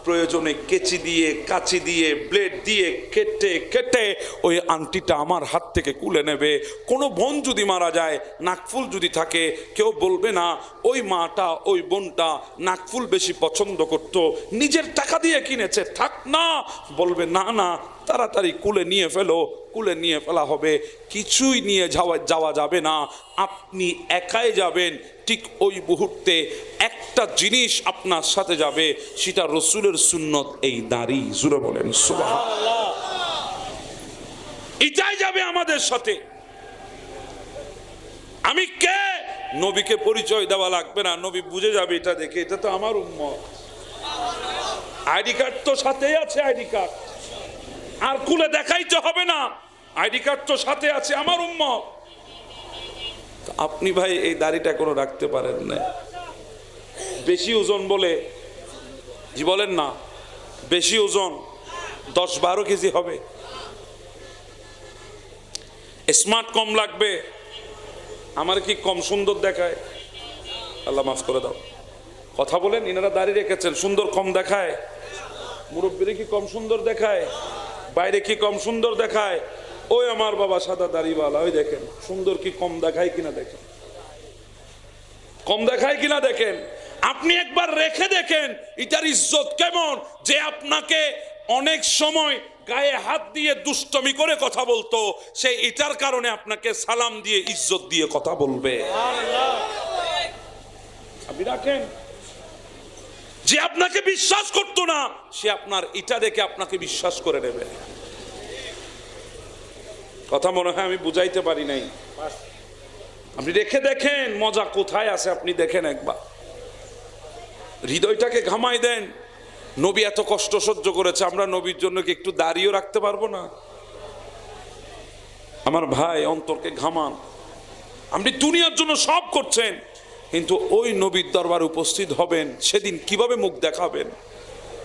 প্রয়োজনে কেচি দিয়ে, কাঁচি দিয়ে, ব্লেড দিয়ে কেটে কেটে ওই আংটিটা আমার হাত থেকে খুলে নেবে। কোনো বোন যদি মারা যায়, নাকফুল যদি থাকে, কেউ বলবে না ওই মাটা ওই বোনটা নাকফুল বেশি পছন্দ করত, নিজের টাকা দিয়ে কিনেছে, থাক না। বলবে না না, তাড়াতাড়ি কুলে নিয়ে ফেলো, কুলে নিয়ে ফেলা হবে। কিছুই নিয়ে যাওয়া যাবে না, আপনি একাই যাবেন। ঠিক ওই মুহূর্তে একটা জিনিস আপনার সাথে যাবে, সেটা রসুলের সুন্নত, এই দাড়ি। জুড়ে বলেন সুবহানাল্লাহ। এটাই যাবে আমাদের সাথে। আমি কে? নবীকে পরিচয় দেওয়া লাগবে না, নবী বুঝে যাবে এটা দেখে, এটা তো আমার উম্মত। আইডি কার্ড তো সাথেই আছে, আইডি কার্ড আর খুলে দেখাইতে হবে না। আইডি কার্ড তো সাথে আছে, আমার উম্মত। আপনি ভাই এই দাড়িটা কোনো রাখতে পারেন না, বেশি ওজন বলে, জি বলেন না, বেশি ওজন 10-12 কেজি হবে, স্মার্ট কম লাগবে। আমার কি কম সুন্দর দেখায়? আল্লাহ মাফ করে দাও, কথা বলেন। ইনারা দাড়ি রেখেছেন, সুন্দর কম দেখায়? মুরব্বীরে কি কম সুন্দর দেখায়? বাইরে কি কম সুন্দর দেখায়? ওই আমার বাবা সাদা দাড়িওয়ালা, ওই দেখেন সুন্দর কি কম দেখায় কিনা, দেখেন কম দেখায় কিনা দেখেন। আপনি একবার রেখে দেখেন এটার ইজ্জত কেমন, যে আপনাকে অনেক সময় গায়ে হাত দিয়ে দুষ্টমি করে কথা বলতো, সেই এটার কারণে আপনাকে সালাম দিয়ে ইজ্জত দিয়ে কথা বলবে। আপনি রাখেন। যে আপনাকে বিশ্বাস করতো না, সে আপনার এটা দেখে আপনাকে বিশ্বাস করে নেবে। কথা মনে হয় আমি বুঝাইতে পারি নাই। আপনি রেখে দেখেন মজা কোথায় আছে, আপনি দেখেন একবার, হৃদয়টাকে ঘামাই দেন। নবী এত কষ্ট সহ্য করেছে, আমরা নবীর জন্য কি একটু দাঁড়িয়েও রাখতে পারবো না? আমার ভাই, অন্তরকে ঘামান। আপনি দুনিয়ার জন্য সব করছেন, কিন্তু ওই নবীর দরবার উপস্থিত হবেন, সেদিন কিভাবে মুখ দেখাবেন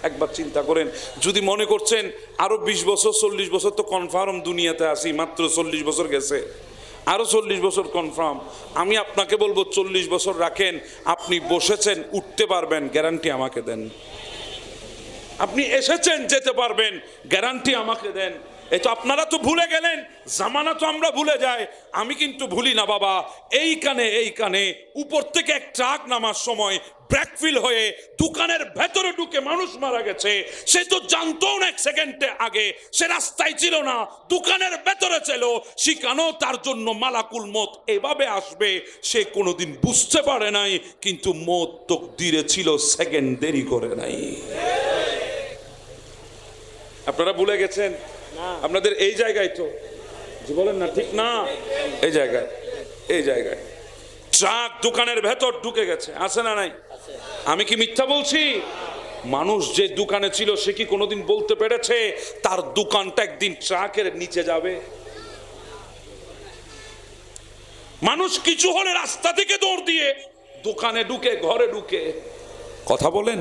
একবার চিন্তা করেন। যদি মনে করছেন আরো 20 বছর 40 বছর তো কনফার্ম দুনিয়াতে আসি, মাত্র 40 বছর গেছে, আরো 40 বছর কনফার্ম, আমি আপনাকে বলবো 40 বছর রাখেন। আপনি বসেছেন, উঠতে পারবেন, গ্যারান্টি আমাকে দেন। আপনি এসেছেন, যেতে পারবেন, গ্যারান্টি আমাকে দেন। এই তো আপনারা তো ভুলে গেলেন, জামানা তো আমরা ভুলে যাই, আমি কিন্তু ভুলি না বাবা। এইখানে উপর থেকে এক ট্রাক নামার সময় ব্রেক ফিল হয়ে দোকানের ভেতরে ঢুকে মানুষ মারা গেছে, সে তো জানতো না এক সেকেন্ডে আগে, সে রাস্তায় ছিল না, দোকানের ভেতরে ছিল, সেখানেও তার জন্য মালাকুল মত এভাবে আসবে সে কোনোদিন বুঝতে পারে নাই, কিন্তু মত তকদিরে ছিল, সেকেন্ড দেরি করে নাই। আপনারা ভুলে গেছেন? আপনাদের এই জায়গায় তো, যে বলেন না ঠিক না, এই জায়গায় ট্রাক দোকানের ভেতর ঢুকে গেছে, আছে না নাই? আমি কি মিথ্যা বলছি? মানুষ যে দোকানে ছিল সে কি কোনোদিন বলতে পেরেছে তার দোকানটা একদিন ট্রাকের নিচে যাবে? মানুষ কিছু হলে রাস্তা থেকে দৌড় দিয়ে দোকানে ঢুকে, ঘরে ঢুকে, কথা বলেন,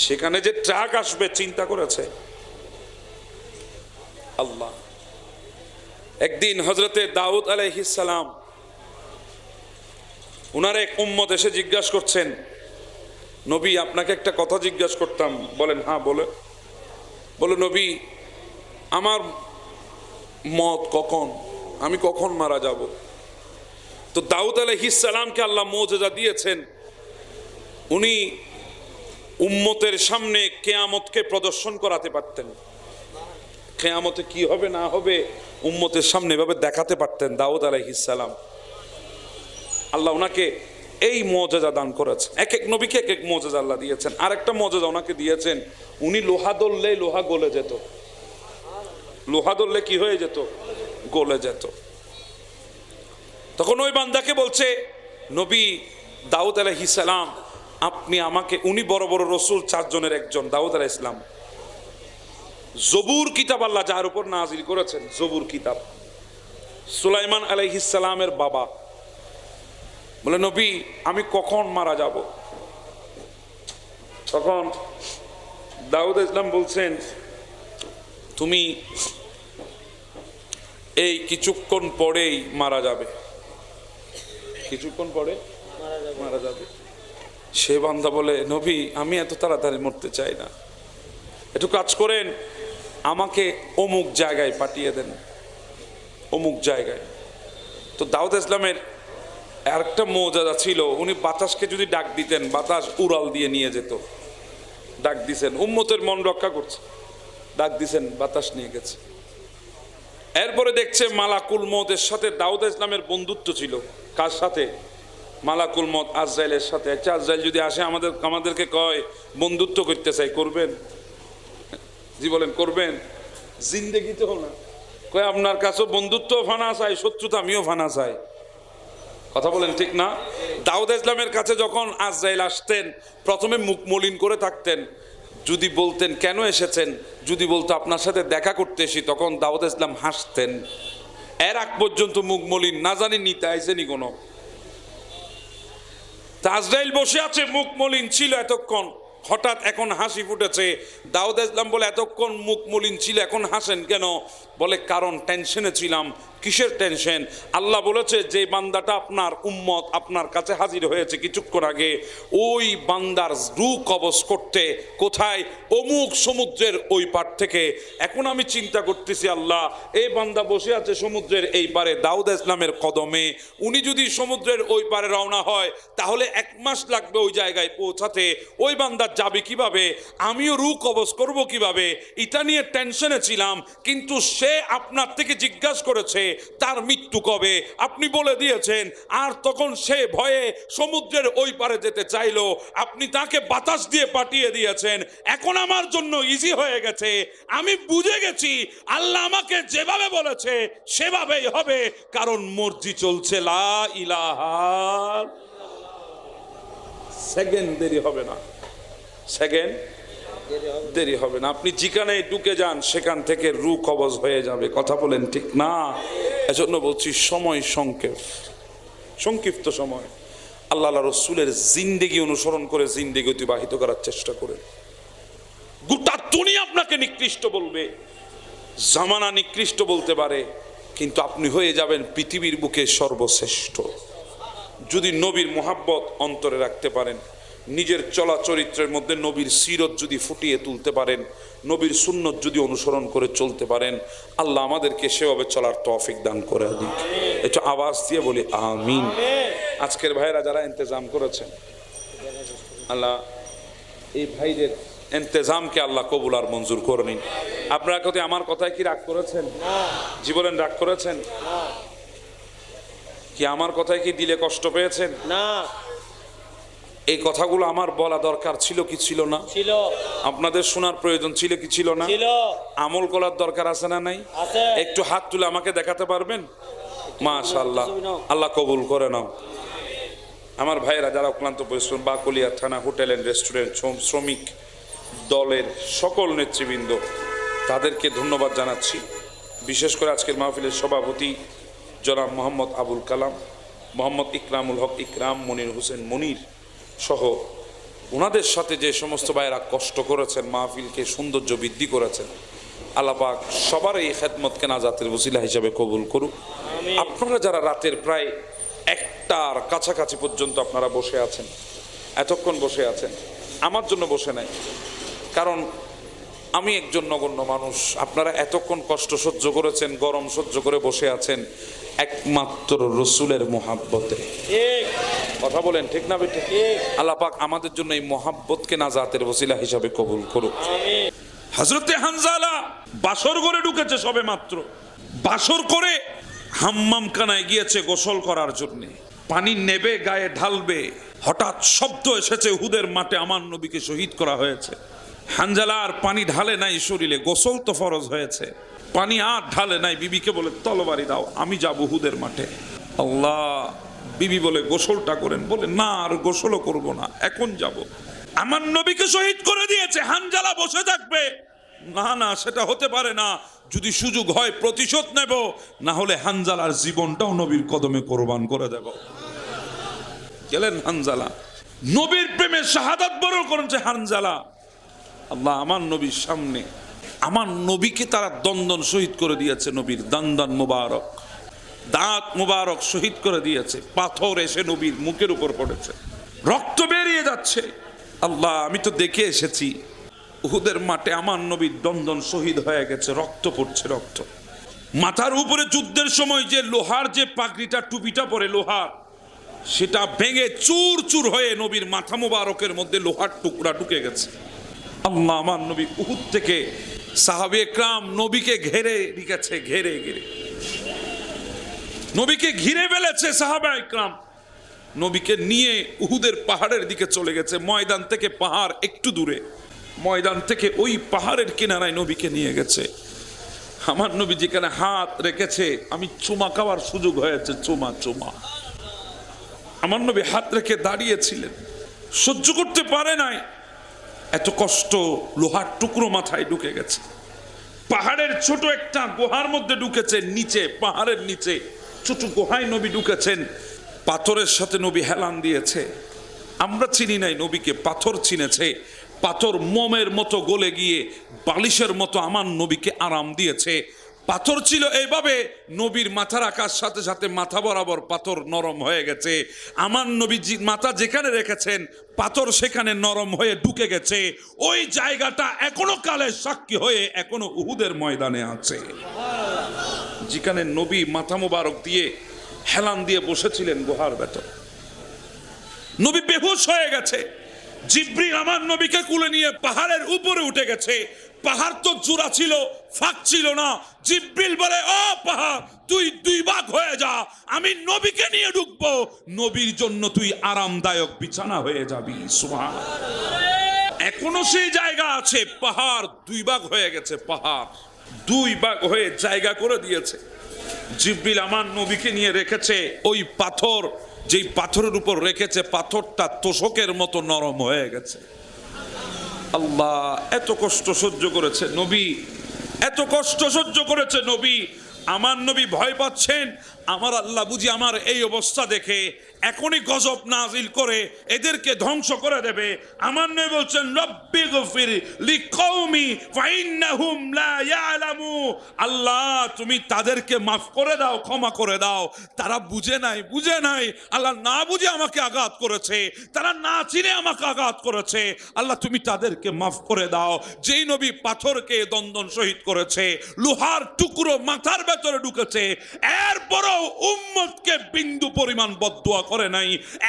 সেখানে যে ট্রাক আসবে চিন্তা করেছে? আল্লাহ। একদিন হযরতে দাউদ আলাইহিস সালাম, উনার এক উম্মত এসে জিজ্ঞাসা করছেন, নবী আপনাকে একটা কথা জিজ্ঞাসা করতাম। বলেন হ্যাঁ বলে নবী, আমার মত কখন, আমি কখন মারা যাব? তো দাউদ আলাইহিস সালামকে আল্লাহ মুজিজা দিয়েছেন, উনি উম্মতের সামনে কিয়ামতকে প্রদর্শন করাতে পারতেন। কিয়ামতে কি হবে না হবে উম্মতের সামনে এভাবে দেখাতে পারতেন দাউদ আলাইহিস সালাম। আল্লাহ ওনাকে এই মুজিজা দান করেছেন। এক এক নবীকে এক এক মুজিজা আল্লাহ দিয়েছেন। আরেকটা মুজিজা ওনাকে দিয়েছেন, উনি লোহা ধরলে লোহা গলে যেত, লোহা ধরলে কি হয়ে যেত? গলে যেত। তখন ওই বান্দাকে বলছে, নবী দাউদ আলাইহিস সালাম, আপনি আমাকে, উনি বড় বড় রসুল 4 জনের একজন, দাউদ আলাইহিস সালাম, জবুর কিতাব আল্লাহ যার উপর নাজিল করেছেন, জবুর কিতাব, সুলাইমান আলাইহিস সালামের বাবা। বলে নবী আমি কখন মারা যাব? তখন দাউদ ইসলাম বলছেন, তুমি এই কিছুক্ষণ পরেই মারা যাবে, কিছুক্ষণ পরে মারা যাবে। সে বান্দা বলে, নবী আমি এত তাড়াতাড়ি মরতে চাই না, একটু কাজ করেন, আমাকে অমুক জায়গায় পাঠিয়ে দেন, অমুক জায়গায়। তো দাউদ ইসলামের আরেকটা মুজিজা ছিল, উনি বাতাসকে যদি ডাক দিতেন, বাতাস উড়াল দিয়ে নিয়ে যেত। ডাক দিছেন, উম্মতের মন রক্ষা করছে, ডাক দিছেন, বাতাস নিয়ে গেছে। এরপরে দেখছে মালাকুল মউতের সাথে দাউদ ইসলামের বন্ধুত্ব ছিল। কার সাথে? মালাকুল মউত আজরাইলের সাথে। আচ্ছা আজরাইল যদি আসে আমাদেরকে কয় বন্ধুত্ব করতে চাই, করবেন? জি বলেন, করবেন? জিন্দেগিতেও না। কয় আপনার কাছেও বন্ধুত্ব ফানা চাই, শত্রুতা আমিও ফানা চাই। কথা বলেন ঠিক না? দাউদ ইসলামের কাছে যখন আজরাইল আসতেন, প্রথমে মুখ মলিন করে থাকতেন, যদি বলতেন কেন এসেছেন, যদি বলতো আপনার সাথে দেখা করতে এসি, তখন দাউদ ইসলাম হাসতেন। এর আগ পর্যন্ত মুখ মলিন, না জানি নিতে আইসেনি কোনো। আজরাইল বসে আছে, মুখ মলিন ছিল এতক্ষণ, হঠাৎ এখন হাসি ফুটেছে। দাউদ ইসলাম বলে এতক্ষণ মুখ মলিন ছিল, এখন হাসেন কেন? বলে কারণ টেনশনে ছিলাম। কিসের টেনশন? আল্লাহ বলেছে যে বান্দাটা আপনার উম্মত আপনার কাছে হাজির হয়েছে কিছুক্ষণ আগে, ওই বান্দার রূহ কবজ করতে কোথায়? অমুক সমুদ্রের ওই পার থেকে। এখন আমি চিন্তা করতেছি, আল্লাহ এই বান্দা বসে আছে সমুদ্রের এই পারে দাউদ ইসলামের কদমে, উনি যদি সমুদ্রের ওই পারে রওনা হয় তাহলে 1 মাস লাগবে ওই জায়গায় পৌঁছাতে। ওই বান্দা যাবে কিভাবে? আমিও রূহ কবজ করব কিভাবে? এটা নিয়ে টেনশনে ছিলাম। কিন্তু সে আপনার থেকে জিজ্ঞাসা করেছে তার মৃত্যু কবে, আপনি বলে দিয়েছেন। আর তখন সে ভয়ে সমুদ্রের ওই পারে যেতে চাইলো, আপনি তাকে বাতাস দিয়ে পাঠিয়ে দিয়েছেন। এখন আমার জন্য ইজি হয়ে গেছে। আমি বুঝে গেছি আল্লাহ আমাকে যেভাবে বলেছে সেভাবেই হবে, কারণ মর্জি চলছে। লা ইলাহা, সেকেন্ড দেরি হবে না, সেকেন্ড দেরি হবে না। আপনি যেখানে ঢুকে যান সেখান থেকে রূহ কবজ হয়ে যাবে। কথা বলেন ঠিক না? এজন্য বলছি সময় সংক্ষিপ্ত সময়। আল্লাহ রসুলের জিন্দেগি অনুসরণ করে জিন্দেগি অতিবাহিত করার চেষ্টা করেন। গোটা দুনিয়া আপনাকে নিকৃষ্ট বলবে, জামানা নিকৃষ্ট বলতে পারে, কিন্তু আপনি হয়ে যাবেন পৃথিবীর বুকে সর্বশ্রেষ্ঠ যদি নবীর মোহাব্বত অন্তরে রাখতে পারেন। নিজের চলা চরিত্রের মধ্যে নবীর সিরত যদি ফুটিয়ে তুলতে পারেন, নবীর সুন্নত যদি অনুসরণ করে চলতে পারেন, আল্লাহ আমাদেরকে সেভাবে চলার তৌফিক দান করে দিক। একটু আওয়াজ দিয়ে বলি আমিন। আজকের ভাইরা যারা ইন্তজাম করেছেন, আল্লাহ এই ভাইদের ইন্তজামকে আল্লাহ কবুল আর মঞ্জুর করে নিন। আপনারা কোথায় আমার কথায় কি রাগ করেছেন? জীবনের রাগ করেছেন কি? আমার কথায় কি দিলে কষ্ট পেয়েছেন? না। এই কথাগুলো আমার বলা দরকার ছিল কি ছিল না? ছিল। আপনাদের শোনার প্রয়োজন ছিল কি ছিল না? ছিল। আমল করার দরকার আছে না নাই? আছে। একটু হাত তুলে আমাকে দেখাতে পারবেন? মাশাআল্লাহ, আল্লাহ কবুল করে নাও। আমার ভাইয়েরা যারা অক্লান্ত পরিশ্রম, বাকলিয়া থানা হোটেল এন্ড রেস্টুরেন্ট শ্রমিক দলের সকল নেতৃবৃন্দ, তাদেরকে ধন্যবাদ জানাচ্ছি। বিশেষ করে আজকের মাহফিলের সভাপতি জনাব মোহাম্মদ আবুল কালাম, মোহাম্মদ ইকরামুল হক ইকরাম, মনির হোসেন মনির সহ ওনাদের সাথে যে সমস্ত ভাইয়েরা কষ্ট করেছেন, মাহফিলকে সৌন্দর্য বৃদ্ধি করেছেন, আল্লাহ পাক সবার এই খেদমতকে নাজাতের ওসিলা হিসাবে কবুল করুক। আপনারা যারা রাতের প্রায় 1টার কাছাকাছি পর্যন্ত আপনারা বসে আছেন, এতক্ষণ বসে আছেন, আমার জন্য বসে নাই, কারণ আমি একজন নগণ্য মানুষ। আপনারা এতক্ষণ কষ্ট সহ্য করেছেন, গরম সহ্য করে বসে আছেন একমাত্র রসুলের মোহাব্বতে। কথা বলেন ঠিক না বেটে? আল্লাহ পাক আমাদের জন্য এই মোহাব্বতকে নাজাতের ওসিলা হিসাবে কবুল করুক। হযরতে হানজালা বাসর করে ঢুকেছে সবে মাত্র, বাসর করে হাম্মামখানায় গিয়েছে গোসল করার জন্য, পানি নেবে গায়ে ঢালবে, হঠাৎ শব্দ এসেছে উহুদের মাঠে আমার নবীকে শহীদ করা হয়েছে। হানজালা আর পানি ঢালে নাই শরীরে, গোসল তো ফরজ হয়েছে, পানি আর ঢালে নাই। বিবিকে বলে তলবারি দাও, আমি যাব উহুদের মাঠে। আল্লাহ, বিবি বলে গোসলটা করেন, বলে না আর গোসলও করব না, এখন যাব। আমার নবীকে শহীদ করে দিয়েছে, হানজালা বসে থাকবে? না না, সেটা হতে পারে না। যদি সুযোগ হয় প্রতিশোধ নেব, না হলে হানজালার জীবনটাও নবীর কদমে কোরবান করে দেব। গেলেন হানজালা, নবীর প্রেমে শাহাদাত বরণ করেছে হানজালা। আল্লাহ আমার নবীর সামনে আমার নবীকে তারা দন্দন শহীদ করে দিয়েছে, নবীর দান্দান মুবারক, দাঁত মুবারক শহীদ করে দিয়েছে। পাথর এসে নবীর মুখের উপর পড়েছে, রক্ত বেরিয়ে যাচ্ছে। আল্লাহ, আমি তো দেখে এসেছি উহুদের মাঠে আমার নবীর দন্দন শহীদ হয়ে গেছে, রক্ত পড়ছে, রক্ত। মাথার উপরে যুদ্ধের সময় যে লোহার যে পাগড়িটা টুপিটা পরে লোহার, সেটা ভেঙে চুর চুর হয়ে নবীর মাথা মুবারকের মধ্যে লোহার টুকরা ঢুকে গেছে। আল্লাহ, আমার নবী উহুদ থেকে সাহাবে একরাম নবীকে ঘেরে রেখেছে, ঘেরে ঘিরে নবীকে ঘিরে ফেলেছে সাহাবা একরাম। নবীকে নিয়ে উহুদের পাহাড়ের দিকে চলে গেছে। ময়দান থেকে পাহাড় একটু দূরে, ময়দান থেকে ওই পাহাড়ের কিনারায় নবীকে নিয়ে গেছে। আমার নবী যেখানে হাত রেখেছে আমি চুমা খাওয়ার সুযোগ হয়েছে, চুমা চুমা। আমার নবী হাত রেখে দাঁড়িয়েছিলেন, সহ্য করতে পারে নাই। এত কষ্ট, লোহার টুকরো মাথায় ঢুকে গেছে, পাহাড়ের ছোট একটা গুহার মধ্যে ঢুকেছে, নিচে পাহাড়ের নিচে ছোট গুহায় নবী ঢুকেছেন। পাথরের সাথে নবী হেলান দিয়েছে। আমরা চিনি নাই নবীকে, পাথর চিনেছে। পাথর মোমের মতো গলে গিয়ে বালিশের মতো আমার নবীকে আরাম দিয়েছে। পাথর ছিল এইভাবে, নবীর মাথা রাখার সাথে সাথে মাথা বরাবর পাথর নরম হয়ে গেছে। আমার নবী মাথা যেখানে রেখেছেন পাথর সেখানে নরম হয়ে ঢুকে গেছে। ওই জায়গাটা এখনো কালের সাক্ষী হয়ে এখনো উহুদের ময়দানে আছে, যেখানে নবী মাথা মোবারক দিয়ে হেলান দিয়ে বসেছিলেন গুহার ভেতর। নবী বেহুশ হয়ে গেছে। জিবরিল আমার নবীকে কুলে নিয়ে পাহাড়ের উপরে উঠে গেছে। পাহাড় তো জোড়া ছিল, ফাঁক ছিল না। জিবরিল বলে, ও পাহাড় তুই দুই ভাগ হয়ে যা, আমি নবীকে নিয়ে ঢুকবো, নবীর জন্য তুই আরামদায়ক বিছানা হয়ে যাবি। সুবহানাল্লাহ। এখনো সেই জায়গা আছে, পাহাড় দুই ভাগ হয়ে গেছে, পাহাড় দুই ভাগ হয়ে জায়গা করে দিয়েছে। জিবরিল আমার নবীকে নিয়ে রেখেছে ওই পাথর, যেই পাথরের উপর রেখেছে পাথরটা তোশকের মতো নরম হয়ে গেছে। আল্লাহ এত কষ্ট সহ্য করেছে নবী, এত কষ্ট সহ্য করেছে নবী। আমার নবী ভয় পাচ্ছেন, আমার আল্লাহ বুঝি আমার এই অবস্থা দেখে এখনই গজব নাজিল করে এদেরকে ধ্বংস করে দেবে। আমার নবী বলছেন, রব্বি গফির লিকওমি ফাইন্নাহুম লা ইয়ালামু। আল্লাহ তুমি তাদেরকে মাফ করে দাও, ক্ষমা করে দাও, তারা বুঝে নাই, বুঝে নাই। আল্লাহ না বুঝে আমাকে আঘাত করেছে, তারা না চিনে আমাকে আঘাত করেছে। আল্লাহ তুমি তাদেরকে মাফ করে দাও। যেই নবী পাথরকে দন্দন শহীদ করেছে, লোহার টুকরো মাথার ভেতরে ঢুকেছে, এরপরও উম্মতকে বিন্দু পরিমাণ বদদুয়া করে নাই,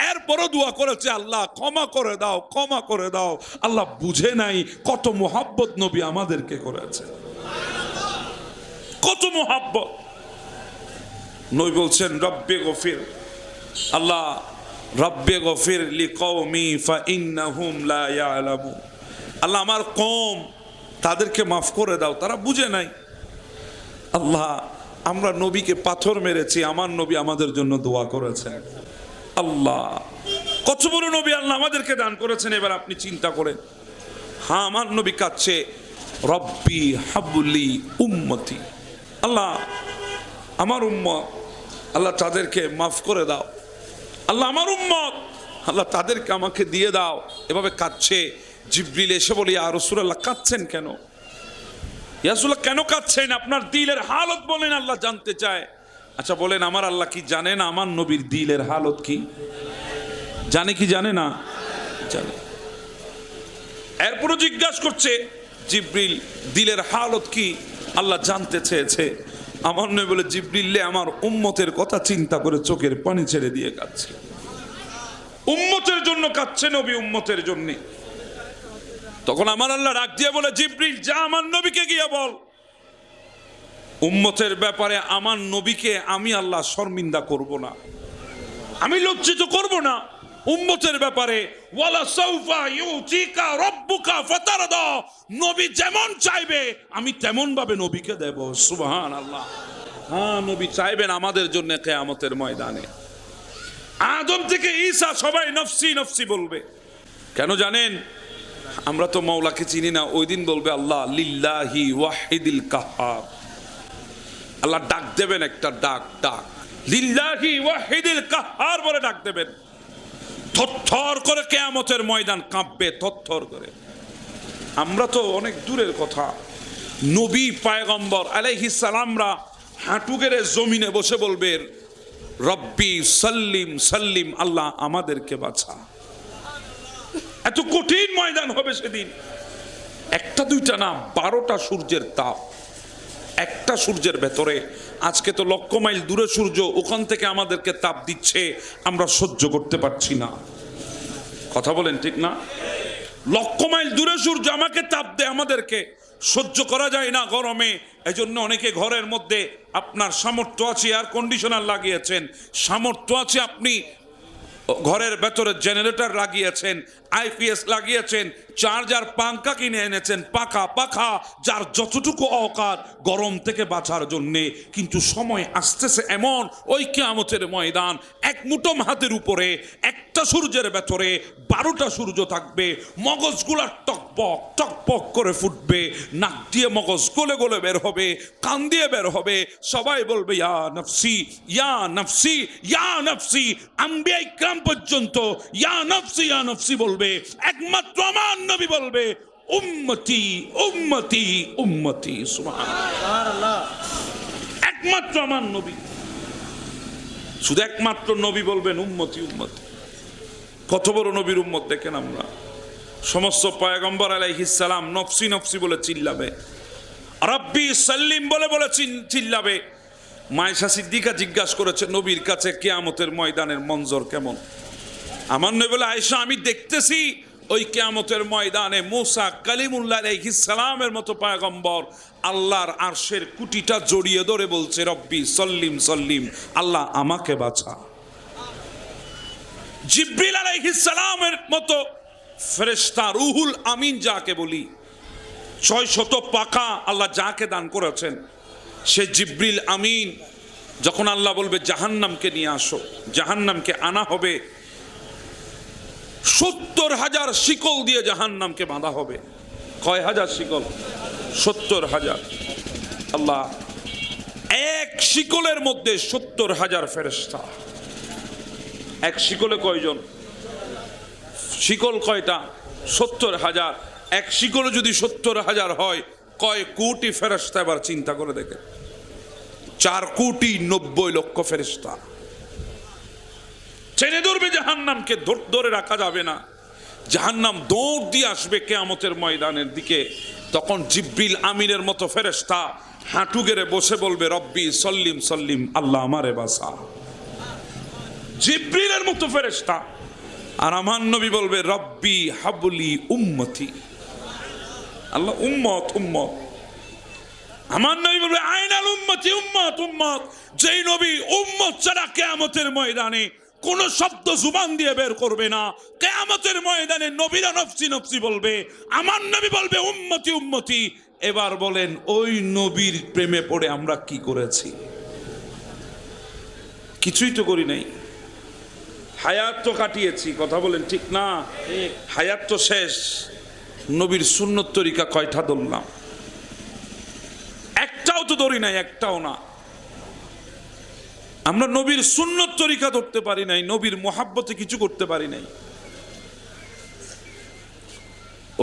এরপরও দোয়া করেছে, আল্লাহ ক্ষমা করে দাও, ক্ষমা করে দাও। আল্লাহ বুঝে নাই কত মোহাব্বত নবী আমাদেরকে করেছে, কত মোহাব্বত। নবী বলছেন, রব্বে গফির, আল্লাহ রব্বে গফির লিকওমি ফাইন্নাহুম লা ইয়ালামু। আল্লাহ আমার কওম তাদেরকে মাফ করে দাও, তারা বুঝে নাই। আল্লাহ আমরা নবীকে পাথর মেরেছি, আমার নবী আমাদের জন্য দোয়া করেছেন। আল্লাহ কত বড় নবী আল্লাহ আমাদেরকে দান করেছেন। এবার আপনি চিন্তা করেন, হ্যাঁ আমার নবী কাঁদছে, রব্বি হাবলি উম্মতি, আল্লাহ আমার উম্মত, আল্লাহ তাদেরকে মাফ করে দাও, আল্লাহ আমার উম্মত, আল্লাহ তাদেরকে আমাকে দিয়ে দাও। এভাবে কাঁদছে। জিবরিল এসে বলি, ইয়া রাসূলুল্লাহ কাঁদছেন কেন? ইয়া রাসূলুল্লাহ কেন কাঁদছেন? আপনার দিলের হালত বলেন, আল্লাহ জানতে চায়। আচ্ছা বলেন, আমার আল্লাহ কি জানে না আমার নবীর দিলের হালত কি? জানে কি জানে না? জানে। এরপরও জিজ্ঞাসা করছে জিবরিল, দিলের হালত কি? আল্লাহ জানতে চেয়েছে। আমার নবী বলে, জিবরিল আমার উম্মতের কথা চিন্তা করে চোখের পানি ছেড়ে দিয়ে কাঁদছে। উম্মতের জন্য কাঁদছে নবী, উম্মতের জন্য। তখন আমার আল্লাহ রাগ দিয়ে বলে, জিবরিল যা আমার নবীকে গিয়ে বল, উম্মতের ব্যাপারে আমার নবীকে আমি আল্লাহ শর্মিন্দা করব না, আমি লজ্জিত করব না। উম্মতের ব্যাপারে ওয়ালা সাউফা ইউতিকা রাব্বুকা ফাতারদা, নবী যেমন চাইবে আমি তেমন ভাবে নবীকে দেব। সুবহানাল্লাহ। হ্যাঁ নবী চাইবেন আমাদের জন্য কিয়ামতের ময়দানে। আদম থেকে ঈসা সবাই নফসি নফসি বলবে। কেন জানেন? আমরা তো মাওলাকে চিনি না। ওই দিন বলবে আল্লাহ লিল্লাহি ওয়াহিদিল কাহ্হার। আল্লাহ ডাক দেবেন একটা ডাক, ডাক লিল্লাহি ওয়াহিদিল কাহ্হার বলে ডাক দেবেন। থরথর করে কিয়ামতের ময়দান কাঁপবে, থরথর করে। আমরা তো অনেক দূরের কথা, নবী পয়গম্বর আলাইহিস সালামরা হাঁটু গেড়ে জমিনে বসে বলবে, রব্বি সাল্লিম সাল্লিম, আল্লাহ আমাদেরকে বাঁচা। এত কঠিন ময়দান হবে সেদিন। একটা দুইটা না, 12টা সূর্যের তাপ একটা সূর্যের ভেতরে। আজকে তো লক্ষ মাইল দূরে সূর্য, ওখান থেকে আমাদেরকে তাপ দিচ্ছে, আমরা সহ্য করতে পারছি না। কথা বলেন ঠিক না? লক্ষ মাইল দূরে সূর্য আমাকে তাপ দেয়, আমাদেরকে সহ্য করা যায় না গরমে। এজন্য অনেকে ঘরের মধ্যে আপনার সামর্থ্য আছে এয়ার কন্ডিশনার লাগিয়েছেন, সামর্থ্য আছে আপনি ঘরের ভেতরে জেনারেটর লাগিয়েছেন, আইপিএস লাগিয়েছেন, চার্জার পাঙ্খা কিনে এনেছেন, পাখা পাখা, যার যতটুকু অকাত গরম থেকে বাঁচার জন্যে। কিন্তু সময় আসতেছে এমন, ওই কিয়ামতের ময়দান, এক মুঠো হাতের উপরে একটা সূর্যের ভেতরে 12টা সূর্য থাকবে। মগজগুলা টকবক টকবক করে ফুটবে, নাক দিয়ে মগজ গলে গলে বের হবে, কান দিয়ে বের হবে। সবাই বলবে ইয়া নফসি ইয়া নফসি ইয়া নফসি। আম্বিয়া ইকরাম পর্যন্ত ইয়া নফসি বলবে। একমাত্র আমার নবী বলবে উম্মতি উম্মতি উম্মতি। সুবহানাল্লাহ। সুবহানাল্লাহ। একমাত্র আমার নবী, শুধু একমাত্র নবী বলবেন উম্মতি উম্মতি। কত বড় নবীর উম্মত দেখেন আমরা। সমস্ত পয়গম্বর আলাইহিস সালাম নফসি নফসি বলে চিল্লাবে, রাব্বি সাল্লিম বলে বলে চিল্লাবে। মায়েশা সিদ্দিকা জিজ্ঞাসা করেছে নবীর কাছে কিয়ামতের ময়দানের মঞ্জর কেমন। আমার নবী বলে আয়েশা আমি দেখতেছি ওই কিয়ামতের ময়দানে মুসা কালিমুল্লাহ আলাইহিস সালামের মতো পয়গম্বর আল্লাহর আরশের কুটিটা জড়িয়ে ধরে বলছে রব্বি সল্লিম সল্লিম, আল্লাহ আমাকে বাঁচা। জিবরিল আলাইহিস সালামের মতো ফেরেশতা রুহুল আমিন যাকে বলি, 600 পাখা আল্লাহ যাকে দান করেছেন, সে জিবরিল আমিন যখন আল্লাহ বলবে জাহান্নামকে নিয়ে আসো, জাহান্নামকে আনা হবে। 70,000 শিকল দিয়ে জাহান্নামকে বাঁধা হবে। কয় হাজার শিকল? 70,000। আল্লাহ এক শিকলের মধ্যে 70,000 ফেরেশতা। এক শিকলে কয়জন? শিকল কয়টা? 70,000। এক শিকলে যদি 70,000 হয়, কয় কোটি ফেরেশতা? এবার চিন্তা করে দেখেন, 4,90,00,000 ফেরেশতা টেনে ধরবে জাহান্নামকে। ধরে রাখা যাবে না। জাহান্নাম দৌড় দিয়ে আসবে কিয়ামতের ময়দানের দিকে। তখন জিবরিল আমিনের মতো ফেরেশতা হাঁটু গেড়ে বসে বলবে রব্বি সল্লিম সল্লিম, আল্লাহ আমারে বাঁচা। জিবরিলের মতো ফেরেশতা। আর আমার নবী বলবে রব্বি হাবলি উম্মতি, আল্লাহ উম্মত উম্মত। আমার নবী বলবে আইনাল উম্মতি উম্মত উম্মত। যেই নবী উম্মত ছাড়া কিয়ামতের ময়দানে কোন শব্দ জুবান দিয়ে বের করবে না, কিয়ামতের ময়দানে নবীরা নফসি নফসি বলবে, আমার নবী বলবে উম্মতি উম্মতি। এবার বলেন ওই নবীর প্রেমে পড়ে আমরা কি করেছি? কিছুই তো করি নাই। হায়াত তো কাটিয়েছি, কথা বলেন ঠিক না? হায়াত তো শেষ। নবীর সুন্নত তরিকা কয়টা ধরলাম? একটাও তো ধরি নাই, একটাও না। আমরা নবীর সুন্নত তরিকা ধরতে পারি নাই, নবীর মোহাব্বতে কিছু করতে পারি নাই।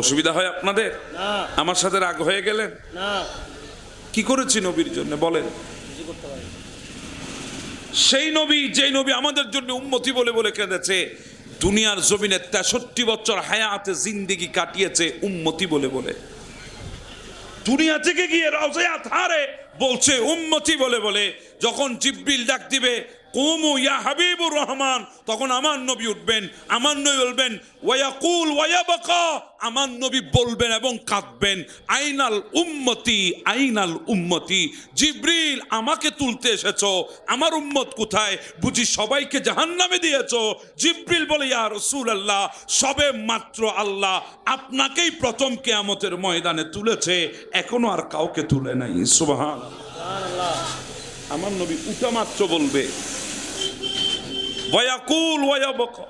অসুবিধা হয় আপনাদের? না। আমার সাথে রাগ হয়ে গেলেন? না। কি করেছি নবীর জন্য বলেন? কিছু করতে পারি। সেই নবী, যেই নবী আমাদের জন্য উম্মতি বলে বলে কেঁদেছে, দুনিয়ার জমিনে 63 বছর হায়াতে জিন্দেগি কাটিয়েছে উম্মতি বলে বলে। দুনিয়া থেকে গিয়ে রওজায়ে আতহারে বলছে উম্মতি বলে বলে। যখন জিবরিল ডাক দিবে কুমু ইয়া হাবিবুর রহমান, তখন আমার নবী উঠবেন, আমার নবী বলবেন ওয়ায়াকুল ওয়ায়াবকা, আমার নবী বলবেন এবং কাঁদবেন আইনাল উম্মতি আইনাল উম্মতি। জিবরিল আমাকে তুলতে এসেছো, আমার উম্মত কোথায়? বুঝি সবাইকে জাহান্নামে দিয়েছো? জিবরিল বলে ইয়া রাসূলুল্লাহ, সবে মাত্র আল্লাহ আপনাকেই প্রথম কিয়ামতের ময়দানে তুলেছে, এখনো আর কাউকে তুলে নাই। সুবহানাল্লাহ। আমার নবী উঠা মাত্র বলবে ওয়ায়াকুল ওয়ায়াবকা,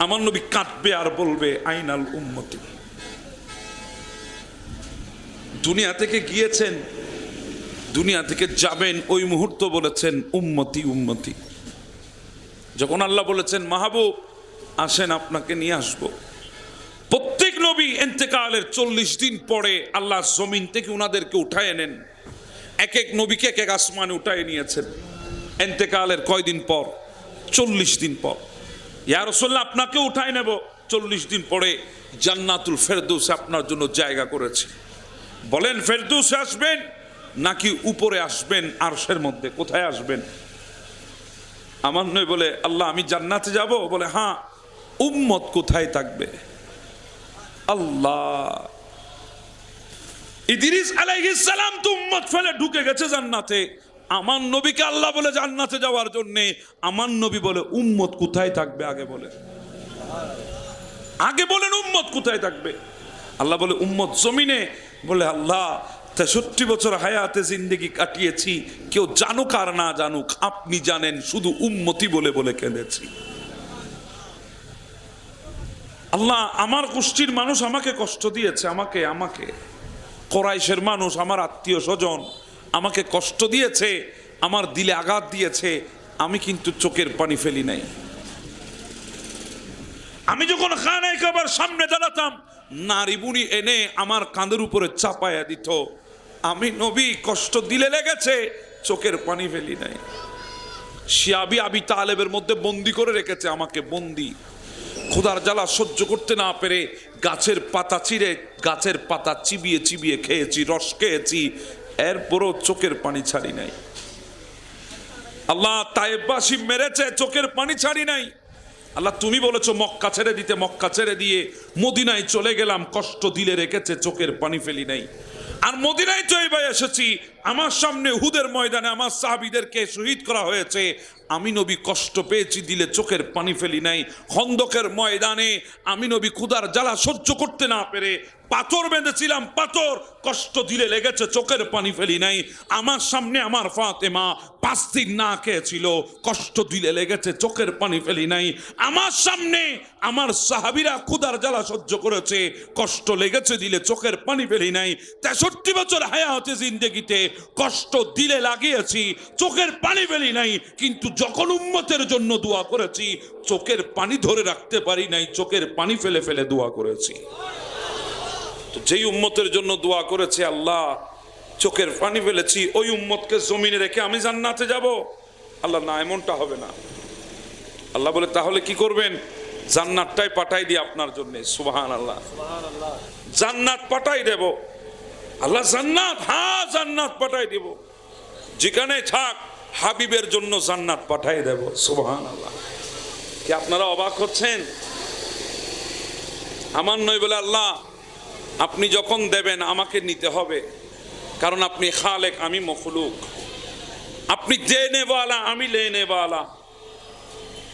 আমার নবী কাঁদবে আর বলবে আইনাল উম্মতি। দুনিয়া থেকে গিয়েছেন, দুনিয়া থেকে যাবেন, ওই মুহূর্ত বলেছেন উম্মতি উম্মতি। যখন আল্লাহ বলেছেন মাহবুব আসেন আপনাকে নিয়ে আসবো, প্রত্যেক নবী ইন্তেকালের 40 দিন পরে আল্লাহ জমিন থেকে উনাদেরকে উঠায় নেন। এক এক নবীকে এক এক আসমানে উঠায় নিয়েছেন। ইন্তেকালের কয়দিন পর? 40 দিন পর। ইয়া রাসূলুল্লাহ আপনাকে উঠায় নেব 40 দিন পরে জান্নাতুল ফেরদৌসে আপনার জন্য জায়গা করেছে। বলেন ফেরদৌসে আসবেন নাকি উপরে আসবেন আরশের মধ্যে? কোথায় আসবেন? আমার নবী বলে আল্লাহ আমি জান্নাতে যাব। বলে হ্যাঁ, উম্মত কোথায় থাকবে? আল্লাহ, ইদ্রিস আলাইহিস সালাম তো উম্মত ফেলে ঢুকে গেছে জান্নাতে। আমার নবীকে আল্লাহ বলে জান্নাতে যাওয়ার জন্য, আমার নবী বলে উম্মত কোথায় থাকবে আগে বলে। আগে বলেন উম্মত কোথায় থাকবে? আল্লাহ বলে উম্মত জমিনে। বলে আল্লাহ 63 বছর হায়াতে জিন্দেগি কাটিয়েছি, কেউ জানুক আর না জানুক আপনি জানেন, শুধু উম্মতি বলে বলে কেঁদেছি। আল্লাহ আমার গোষ্ঠীর মানুষ আমাকে কষ্ট দিয়েছে, আমাকে কোরাইশের মানুষ, আমার আত্মীয় স্বজন আমাকে কষ্ট দিয়েছে, আমার দিলে আঘাত দিয়েছে, আমি কিন্তু চোখের পানি ফেলি নাই। আমি যখন খানায় কাবার সামনে দাঁড়াতাম, নারী বুড়ি এনে আমার কাঁধের উপরে চাপায়া দিত, আমি নবী কষ্ট দিলে লেগেছে, চোখের পানি ফেলি নাই। শিয়াবি আবি তালেবের মধ্যে বন্দি করে রেখেছে আমাকে, বন্দি। ক্ষুধার জ্বালা সহ্য করতে না পেরে গাছের পাতা চিরে, গাছের পাতা চিবিয়ে চিবিয়ে খেয়েছি, রস খেয়েছি, এরপরও চোখের পানি ছাড়ি নাই। আল্লাহ তায়েববাসী মেরেছে, চোখের পানি ছাড়ি নাই। আল্লাহ তুমি বলেছো মক্কা ছেড়ে দিতে, মক্কা ছেড়ে দিয়ে মদিনায় চলে গেলাম, কষ্ট দিলে রেখেছে, চোখের পানি ফেলি নাই। আর মদিনায় চলে এসেছি, আমার সামনে উহুদের ময়দানে আমার সাহাবীদেরকে শহীদ করা হয়েছে, আমি নবী কষ্ট পেয়েছি, দিলে চোখের পানি ফেলি নাই। খন্দকের ময়দানে আমি নবী ক্ষুধার জ্বালা সহ্য করতে না পেরে পাথর বেঁধেছিলাম, পাথর কষ্ট দিলে লেগেছে, চোখের পানি ফেলি নাই। আমার সামনে আমার ফাতেমা 5 দিন না খেয়েছিল, কষ্ট দিলে লেগেছে, চোখের পানি ফেলি নাই। আমার সামনে আমার সাহাবীরা ক্ষুধার জ্বালা সহ্য করেছে, কষ্ট লেগেছে, দিলে চোখের পানি ফেলি নাই। 63 বছর হায়াতে জিন্দেগিতে কষ্ট দিলে লাগিয়েছি, চোখের পানি ফেলি নাই। কিন্তু যখন উম্মতের জন্য দোয়া করেছি, চোখের পানি ধরে রাখতে পারি নাই, চোখের পানি ফেলে ফেলে দোয়া করেছি। তো যেই উম্মতের জন্য দোয়া করেছে আল্লাহ, চোখের পানি ফেলেছি, ওই উম্মতকে জমিনে রেখে আমি জান্নাতে যাব? আল্লাহ না, এমনটা হবে না। আল্লাহ বলে তাহলে কি করবেন? জান্নাতটাই পাঠাই দিই আপনার জন্য। সুবহানাল্লাহ, জান্নাত পাঠাই দেব। আল্লাহ জান্নাত, হ্যাঁ জান্নাত পাঠাই দেব, যেখানে থাক হাবিবের জন্য জান্নাত পাঠাই দেব। সুবহানাল্লাহ। কি আপনারা অবাক হচ্ছেন? আমার নয় বলে আল্লাহ আপনি যখন দেবেন আমাকে নিতে হবে, কারণ আপনি খালেক, আমি মখলুক। আপনি দেনেওয়ালা, আমি লেনেওয়ালা।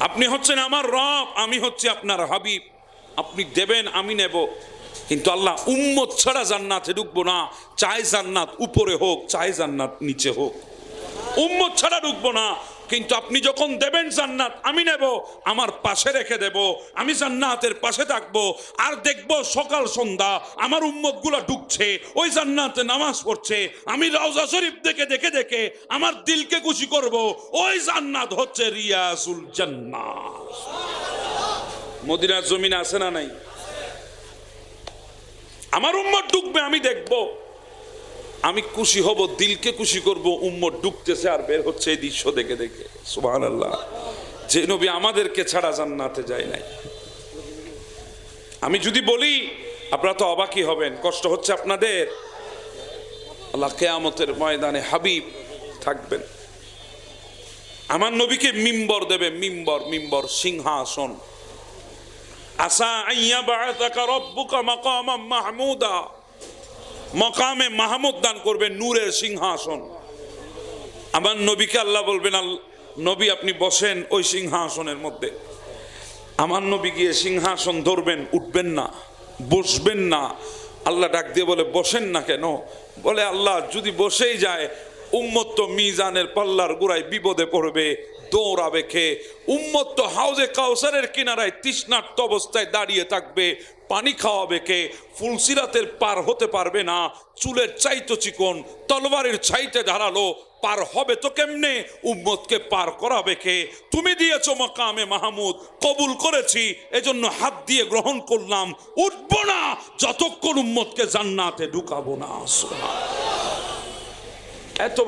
আপনি হচ্ছেন আমার রব, আমি হচ্ছে আপনার হাবিব। আপনি দেবেন, আমি নেব। কিন্তু আল্লাহ উম্মত ছাড়া জান্নাতে ঢুকবো না, চাই জান্নাত উপরে হোক, চাই জান্নাত নিচে হোক, উম্মত ছাড়া ঢুকবো না। কিন্তু আপনি যখন দেবেন জান্নাত, আমি নেব, আমার পাশে রেখে দেব, আমি জান্নাতের পাশে থাকবো। আর দেখবো সকাল সন্ধ্যা আমার উম্মত গুলা ঢুকছে, ওই জান্নাতে নামাজ পড়ছে, আমি রওজা শরীফ দেখে দেখে দেখে আমার দিলকে খুশি করব। ওই জান্নাত হচ্ছে রিয়াজুল জান্নাত। মদিনার জমিনে আছে না নাই? আমার উম্মত ঢুকবে, আমি দেখবো, আমি খুশি হব, দিলকে খুশি করব, উম্মত ঢুকতেছে আর বের হচ্ছে এই দৃশ্য দেখে দেখে। সুবহানাল্লাহ। যে নবী আমাদেরকে ছাড়া জান্নাতে যায় নাই। আমি যদি বলি আপনারা তো অবাকই হবেন, কষ্ট হচ্ছে আপনাদের। আল্লাহ কিয়ামতের ময়দানে হাবিব থাকবেন, আমার নবীকে মিম্বর দেবে, মিম্বর, মিম্বর সিংহাসন। আসা আইয়া বাআসাকা রাব্বুকা মাকামান মাহমুদা, মকামে মাহমুদ দান করবেন, নূরের সিংহাসন। আমার নবীকে আল্লাহ বলবেন, নবী আপনি বসেন ওই সিংহাসনের মধ্যে। আমার নবী গিয়ে সিংহাসন ধরবেন, উঠবেন না, বসবেন না। আল্লাহ ডাক দিয়ে বলে বসেন না কেন? বলে আল্লাহ যদি বসেই যায়, উম্মত তো মিজানের পাল্লার গোড়ায় বিপদে পড়বে, দৌড়াবে কে? উম্মত তো হাউজে কাউসারের কিনারায় তৃষ্ণার্ত অবস্থায় দাঁড়িয়ে থাকবে, পানি খাওয়াবে কে? ফুলসিরাতের পার হতে পারবে না, চুলের চাইতো চিকন, তলবারের চাইতে ধারালো, পার হবে তো কেমনে? উম্মতকে পার করাবে কে? তুমি দিয়েছো মাকামে মাহমুদ, কবুল করেছি, এজন্য হাত দিয়ে গ্রহণ করলাম। উঠবো না যতক্ষণ উম্মতকে জান্নাতে ঢুকাবো না। সুবহানাল্লাহ। এত